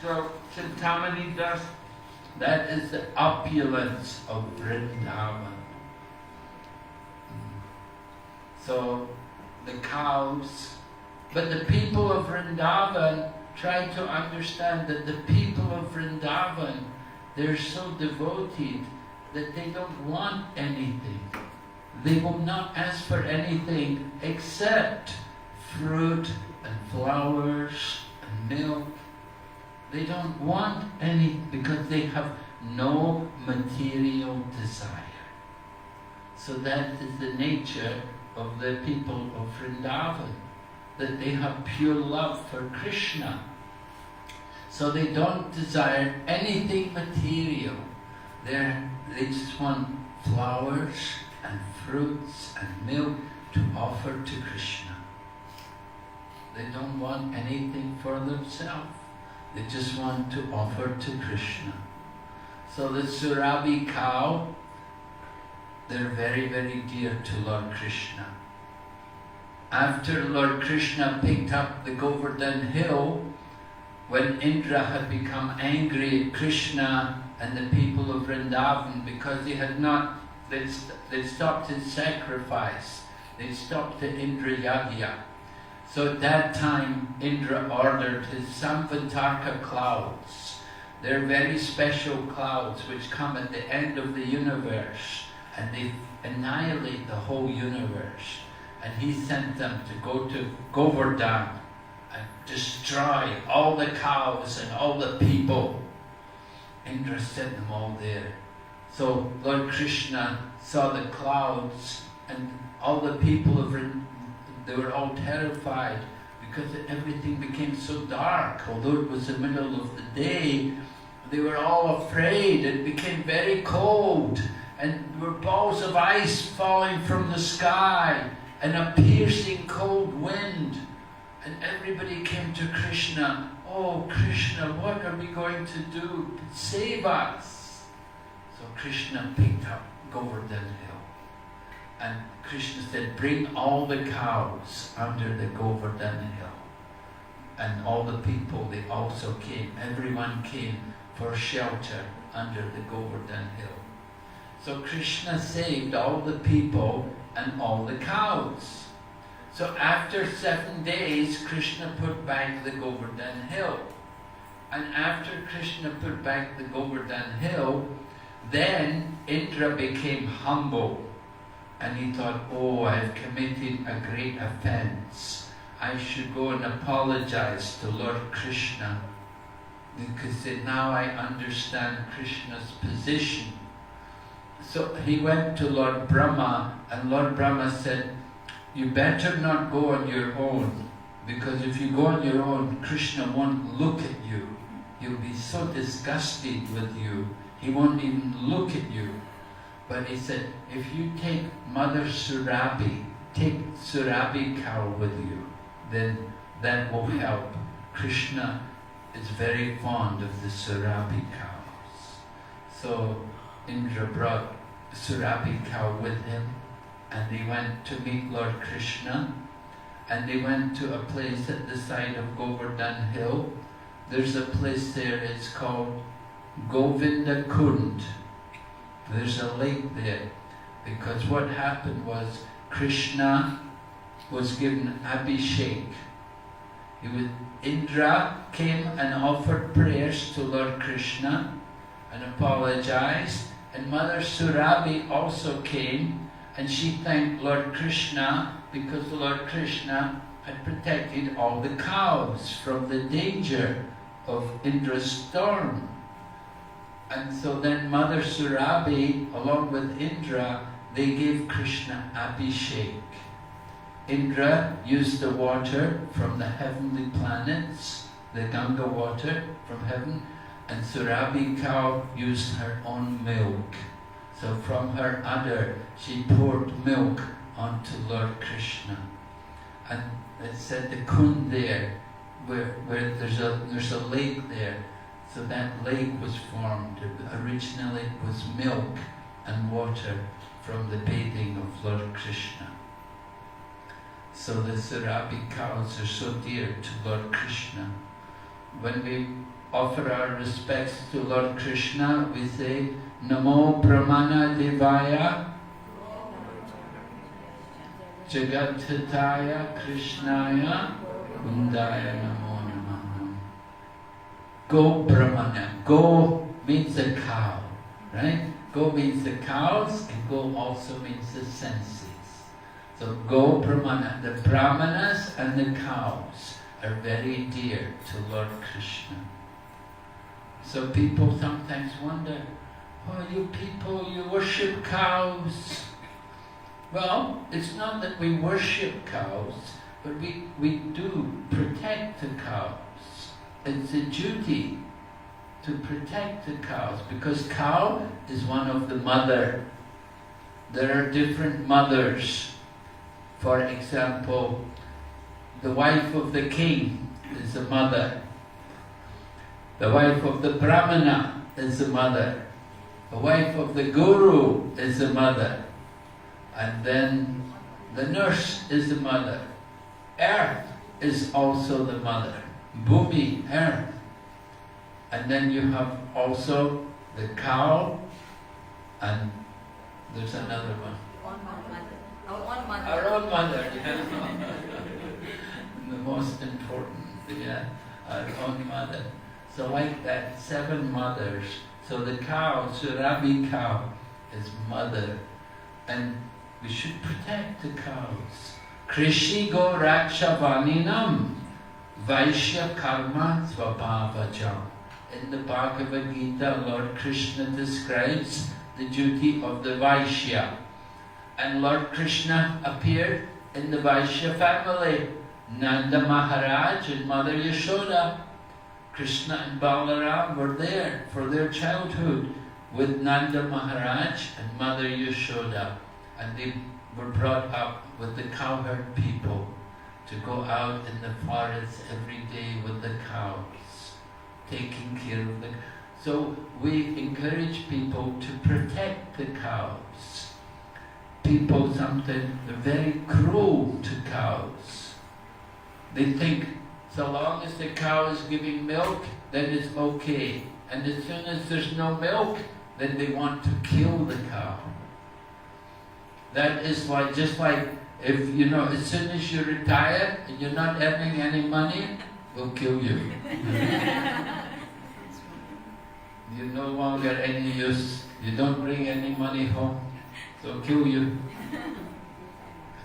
So, Chintamani Das, that is the opulence of Vrindavan. So, the cows, but the people of Vrindavan try to understand that the people of Vrindavan, they're so devoted that they don't want anything. They will not ask for anything except fruit and flowers and milk. They don't want any because they have no material desire. So that is the nature of the people of Vrindavan, that they have pure love for Krishna. So they don't desire anything material. They just want flowers and fruits and milk to offer to Krishna. They don't want anything for themselves. They just want to offer to Krishna. So the Surabhi cow, they're very, very dear to Lord Krishna. After Lord Krishna picked up the Govardhan hill, when Indra had become angry at Krishna and the people of Vrindavan because they'd stopped his sacrifice, they'd stopped the Indra Yagya. So at that time, Indra ordered his Samvatarka clouds. They're very special clouds which come at the end of the universe and they annihilate the whole universe. And he sent them to go to Govardhan and destroy all the cows and all the people. Indra sent them all there. So Lord Krishna saw the clouds and all the people of Vrindavan, they were all terrified because everything became so dark. Although it was the middle of the day, they were all afraid. It became very cold and there were balls of ice falling from the sky and a piercing cold wind. And everybody came to Krishna. Oh Krishna, what are we going to do? Save us. So Krishna picked up Govardhan hill. And Krishna said, bring all the cows under the Govardhan hill. And all the people, they also came. Everyone came for shelter under the Govardhan hill. So Krishna saved all the people and all the cows. So after 7 days, Krishna put back the Govardhan hill. And after Krishna put back the Govardhan hill, then Indra became humble. And he thought, oh, I've committed a great offense. I should go and apologize to Lord Krishna. Because now I understand Krishna's position. So he went to Lord Brahma, and Lord Brahma said, you better not go on your own, because if you go on your own, Krishna won't look at you. He'll be so disgusted with you, he won't even look at you. But he said, if you take Mother Surabhi, take Surabhi cow with you, then that will help. Krishna is very fond of the Surabhi cows. So Indra brought Surabhi cow with him, and they went to meet Lord Krishna, and they went to a place at the side of Govardhan hill. There's a place there, it's called Govinda Kund. There's a lake there, because what happened was Krishna was given Abhishek. Indra came and offered prayers to Lord Krishna and apologized, and Mother Surabhi also came and she thanked Lord Krishna because Lord Krishna had protected all the cows from the danger of Indra's storm. And so then Mother Surabhi, along with Indra, they gave Krishna Abhishek. Indra used the water from the heavenly planets, the Ganga water from heaven, and Surabhi cow used her own milk. So from her udder, she poured milk onto Lord Krishna. And it said the Kund there, where there's a lake there. So that lake was formed. Originally it was milk and water from the bathing of Lord Krishna. So the Surabhi cows are so dear to Lord Krishna. when we offer our respects to Lord Krishna, we say, Namo Brahmana Devaya Jagathataya Krishnaya Kundaya Namo Namaha. Go Brahmana. Go means a cow, right? Go means the cows, and go also means the senses. So go Brahmana. The Brahmanas and the cows are very dear to Lord Krishna. So people sometimes wonder, oh, you people, you worship cows. Well, it's not that we worship cows, but we do protect the cows. It's a duty to protect the cows, because cow is one of the mother. There are different mothers. For example, the wife of the king is a mother. The wife of the Brahmana is a mother. The wife of the Guru is a mother. And then the nurse is the mother. Earth is also the mother. Bhumi, earth. And then you have also the cow, and there's another one. Our own mother, yeah. The most important, yeah, our own mother. So like that, 7 mothers. So the cow, Surabhi cow, is mother. And we should protect the cows. Krishi go rakshavaninam vaishya karma svabhavajam. In the Bhagavad Gita, Lord Krishna describes the duty of the Vaishya. And Lord Krishna appeared in the Vaishya family. Nanda Maharaj and Mother Yashoda. Krishna and Balaram were there for their childhood with Nanda Maharaj and Mother Yashoda. And they were brought up with the cowherd people to go out in the forest every day with the cows, taking care of the... So we encourage people to protect the cows. People sometimes are very cruel to cows. They think so long as the cow is giving milk, then it's okay. And as soon as there's no milk, then they want to kill the cow. That is why, just like if, you know, as soon as you retire and you're not earning any money, we'll kill you. You're no longer any use. You don't bring any money home, so kill you.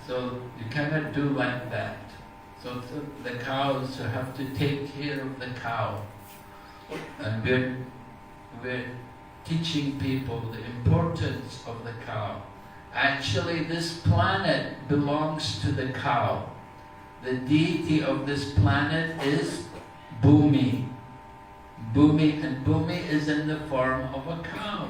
So you cannot do like that. So the cows have to take care of the cow. And we're teaching people the importance of the cow. Actually, this planet belongs to the cow. The deity of this planet is Bhumi. Bhumi, and Bhumi is in the form of a cow.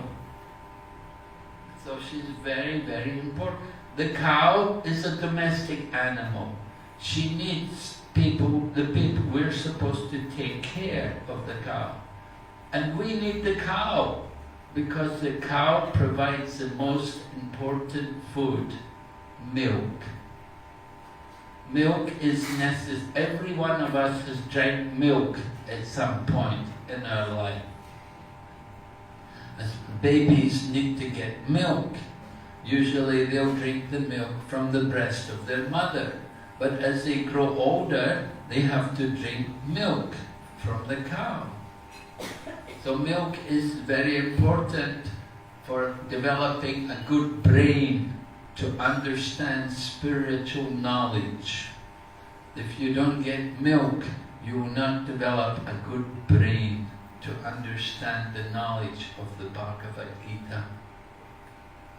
So she's very, very important. The cow is a domestic animal. She needs people, we're supposed to take care of the cow. And we need the cow, because the cow provides the most important food, milk. Milk is necessary. Every one of us has drank milk at some point in our life. As babies need to get milk. Usually they'll drink the milk from the breast of their mother. But as they grow older, they have to drink milk from the cow. So milk is very important for developing a good brain to understand spiritual knowledge. If you don't get milk, you will not develop a good brain to understand the knowledge of the Bhagavad Gita.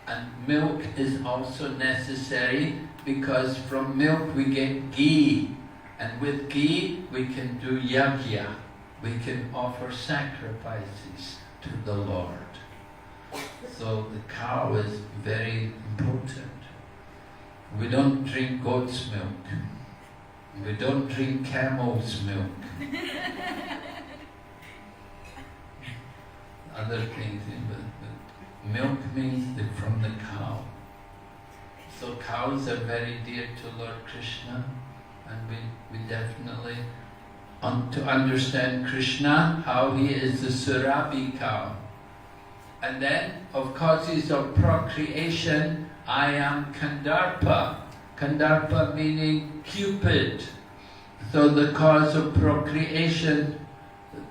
And milk is also necessary because from milk we get ghee, and with ghee we can do yajna. We can offer sacrifices to the Lord. So the cow is very important. We don't drink goat's milk. We don't drink camel's milk. Other things, but milk means from the cow. So cows are very dear to Lord Krishna, and we definitely to understand Krishna, how he is the Surabhi cow. And then, of causes of procreation, I am Kandarpa. Kandarpa meaning Cupid. So the cause of procreation,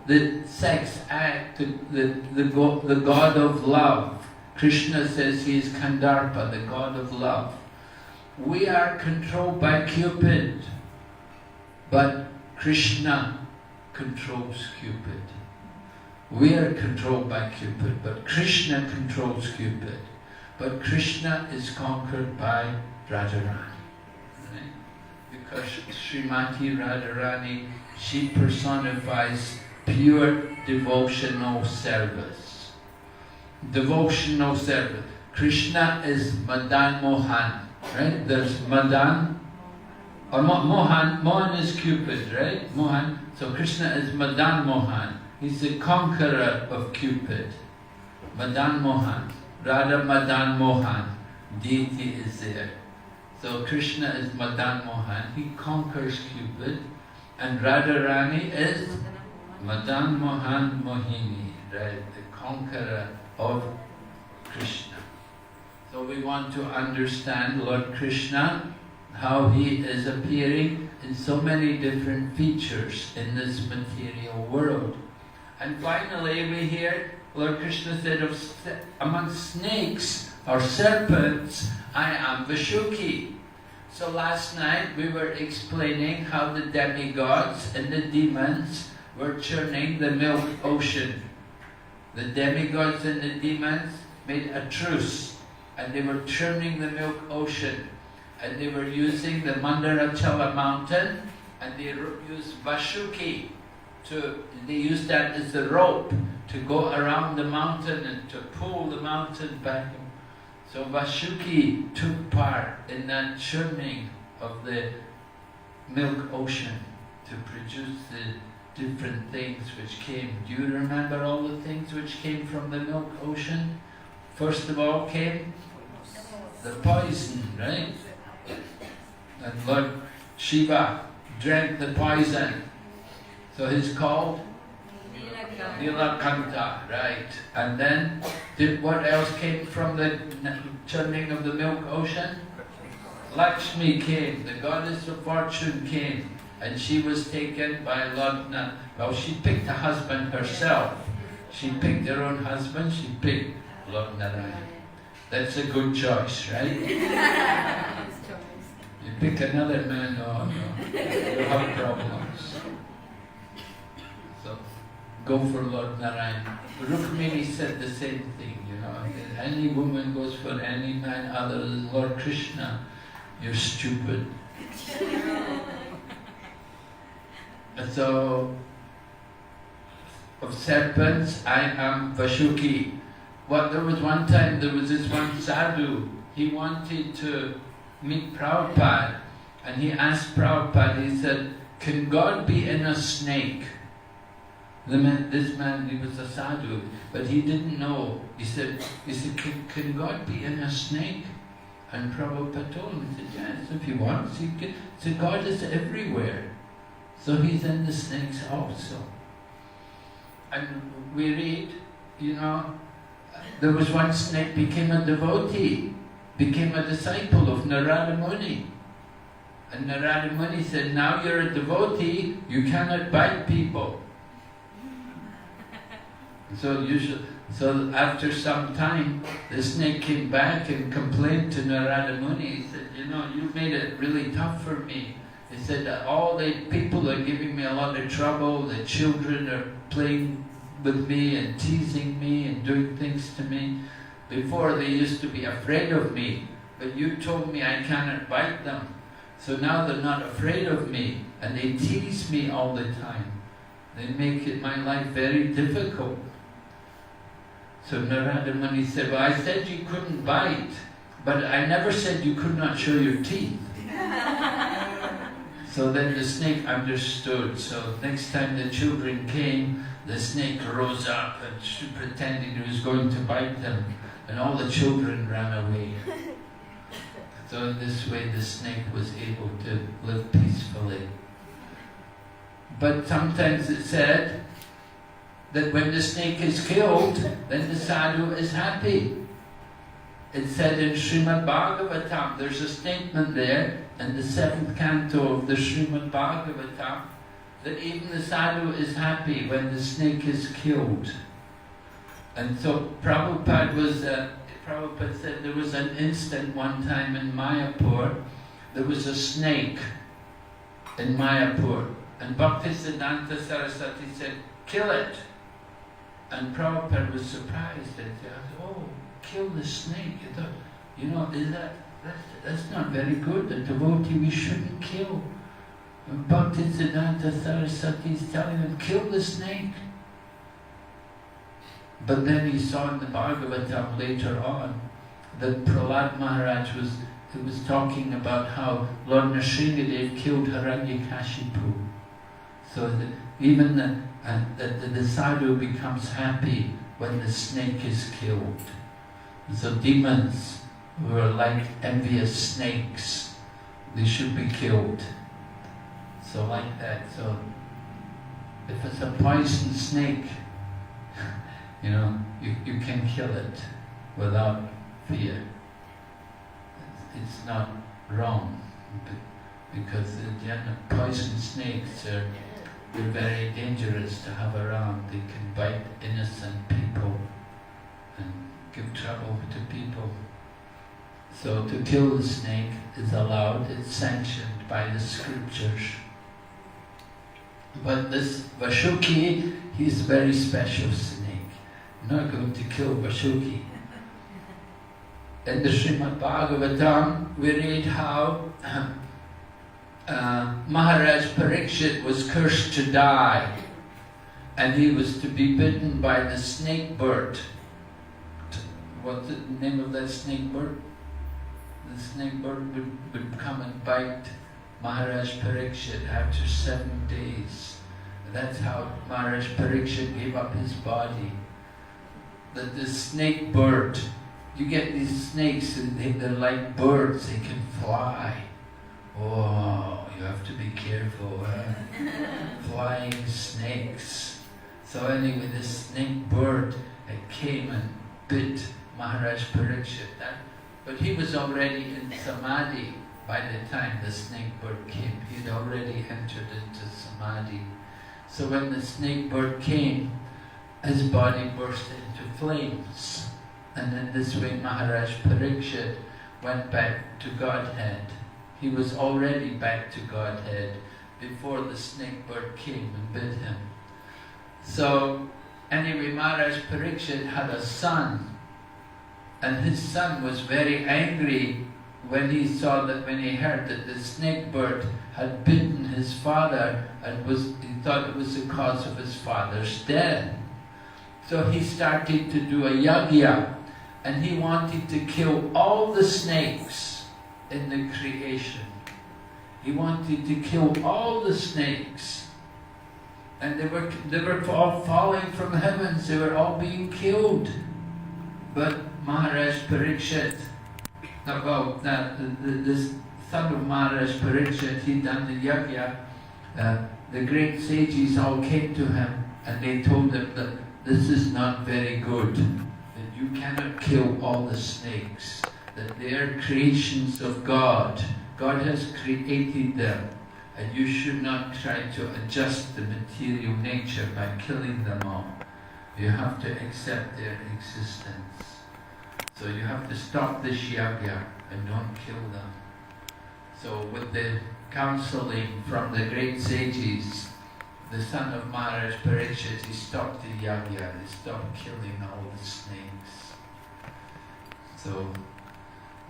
the sex act, the god of love. Krishna says he is Kandarpa, the god of love. We are controlled by Cupid, but Krishna controls Cupid. We are controlled by Cupid, but Krishna controls Cupid. But Krishna is conquered by Radharani. Right? Because Srimati Radharani, she personifies pure devotional service. Devotional service. Krishna is Madan Mohan. Right? There's Madan, or Mohan. Mohan is Cupid, right? Mohan. So Krishna is Madan Mohan. He's the conqueror of Cupid. Madan Mohan. Radha Madan Mohan. Deity is there. So Krishna is Madan Mohan. He conquers Cupid. And Radharani is Madan Mohan Mohini, right? The conqueror of Krishna. So we want to understand Lord Krishna, how he is appearing in so many different features in this material world. And finally we hear Lord Krishna said, among snakes or serpents, I am Vashuki. So last night we were explaining how the demigods and the demons were churning the milk ocean. The demigods and the demons made a truce, and they were churning the milk ocean, and they were using the Mandirachala mountain, and they used Vashuki they used that as the rope to go around the mountain and to pull the mountain back. So Vashuki took part in that churning of the milk ocean to produce the different things which came. Do you remember all the things which came from the milk ocean? First of all came the poison, right? And Lord Shiva drank the poison. So he's called Nilakanta, right? And then, what else came from the churning of the milk ocean? Lakshmi came, the goddess of fortune came, and she was taken by Lord well, she picked a husband herself. She picked her own husband, she picked Lord Narayan. That's a good choice, right? You pick another man, no, you'll have problems. So, go for Lord Narayan. Rukmini said the same thing, you know. If any woman goes for any man other than Lord Krishna, you're stupid. So, of serpents, I am Vashuki. There was one time, there was this one sadhu, he wanted to meet Prabhupada, and he asked Prabhupada, he said, can God be in a snake? This man, he was a sadhu, but he didn't know. He said, can God be in a snake? And Prabhupada told him, he said, yes, if he wants, he can. He said, God is everywhere. So he's in the snakes also. And we read, you know, there was one snake became a devotee, became a disciple of Narada Muni. And Narada Muni said, now you're a devotee, you cannot bite people. So after some time, the snake came back and complained to Narada Muni. He said, you know, you made it really tough for me. He said that all the people are giving me a lot of trouble, the children are playing with me and teasing me and doing things to me. Before they used to be afraid of me, but you told me I cannot bite them. So now they're not afraid of me and they tease me all the time. They make my life very difficult. So Narada Muni said, well, I said you couldn't bite, but I never said you could not show your teeth. So then the snake understood. So next time the children came, the snake rose up and pretending he was going to bite them, and all the children ran away. So in this way the snake was able to live peacefully. But sometimes it's said that when the snake is killed, then the sadhu is happy. It's said in Srimad Bhagavatam, there's a statement there in the 7th canto of the Srimad Bhagavatam, that even the sadhu is happy when the snake is killed. And so Prabhupada said there was an instant one time in Mayapur, there was a snake in Mayapur, and Bhaktisiddhanta Saraswati said, kill it. And Prabhupada was surprised and said, oh, kill the snake. He thought, you know, that's not very good. A devotee we shouldn't kill. And Bhaktisiddhanta Saraswati is telling him, kill the snake. But then he saw in the Bhagavatam later on that Prahlad Maharaj was talking about how Lord Nrsimha killed Hiranyakashipu. So that even the sadhu becomes happy when the snake is killed. So demons who are like envious snakes, they should be killed. So like that. So if it's a poison snake, you know, you can kill it without fear. It's not wrong, because the poison snakes they're very dangerous to have around. They can bite innocent people and give trouble to people. So to kill the snake is allowed, it's sanctioned by the scriptures. But this Vashuki, he's a very special snake. I'm not going to kill Vashuki. In the Srimad Bhagavatam, we read how Maharaj Parikshit was cursed to die, and he was to be bitten by the snake bird. What's the name of that snake bird? The snake bird would come and bite Maharaj Parikshit after 7 days. That's how Maharaj Parikshit gave up his body. That the snake bird, you get these snakes and they're like birds, they can fly. Oh, you have to be careful, huh? Flying snakes. So anyway, this snake bird came and bit Maharaj Parikshit. But he was already in samadhi by the time the snake bird came. He'd already entered into samadhi. So when the snake bird came, his body burst into flames. And in this way Maharaj Parikshit went back to Godhead. He was already back to Godhead before the snake bird came and bit him. So anyway, Maharaj Parikshit had a son, and his son was very angry when he heard that the snake bird had bitten his father, and he thought it was the cause of his father's death. So he started to do a yajna, and he wanted to kill all the snakes in the creation. He wanted to kill all the snakes. And they were all falling from the heavens, they were all being killed. But Maharaj Parikshit, the son of Maharaj Parikshit, he'd done the yajna. The great sages all came to him and they told him that this is not very good, that you cannot kill all the snakes, that they are creations of God. God has created them, and you should not try to adjust the material nature by killing them all. You have to accept their existence. So you have to stop this yajna and don't kill them. So with the counseling from the great sages, the son of Maharaj Parikshit, he stopped the yajna, he stopped killing all the snakes. So,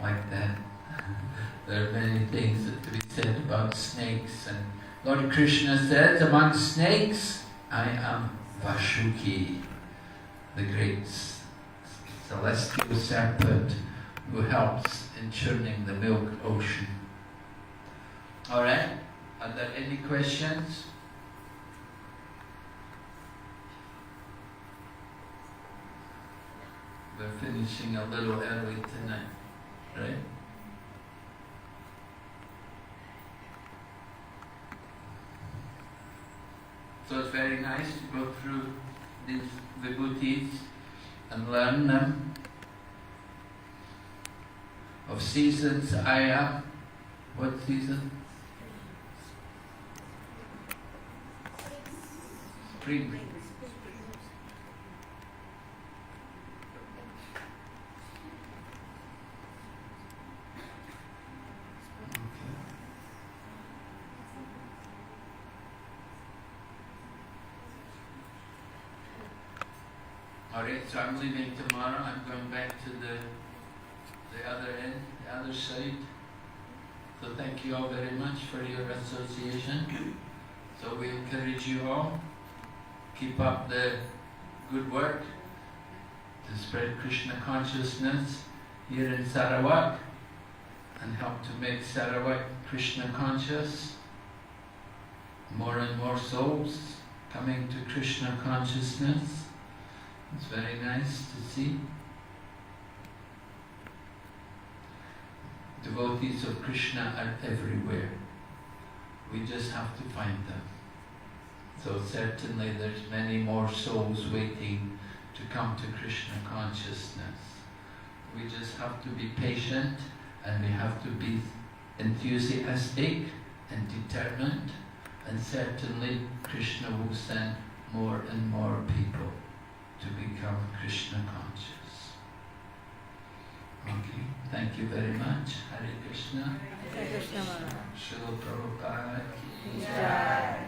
like that, there are many things that to be said about snakes. And Lord Krishna says, among snakes, I am Vashuki, the great celestial serpent who helps in churning the milk ocean. Alright, are there any questions? We're finishing a little early tonight, right? So it's very nice to go through these vibhutis and learn them. Of seasons, Aya, what season? Spring. Alright, so I'm leaving tomorrow. I'm going back to the other end, the other side. So thank you all very much for your association. So we encourage you all, keep up the good work to spread Krishna consciousness here in Sarawak and help to make Sarawak Krishna conscious. More and more souls coming to Krishna consciousness. It's very nice to see. Devotees of Krishna are everywhere. We just have to find them. So certainly there's many more souls waiting to come to Krishna consciousness. We just have to be patient and we have to be enthusiastic and determined, and certainly Krishna will send more and more people to become Krishna conscious. Okay, thank you very much. Hare Krishna. Hare Krishna. Srila Prabhupada ki Jai.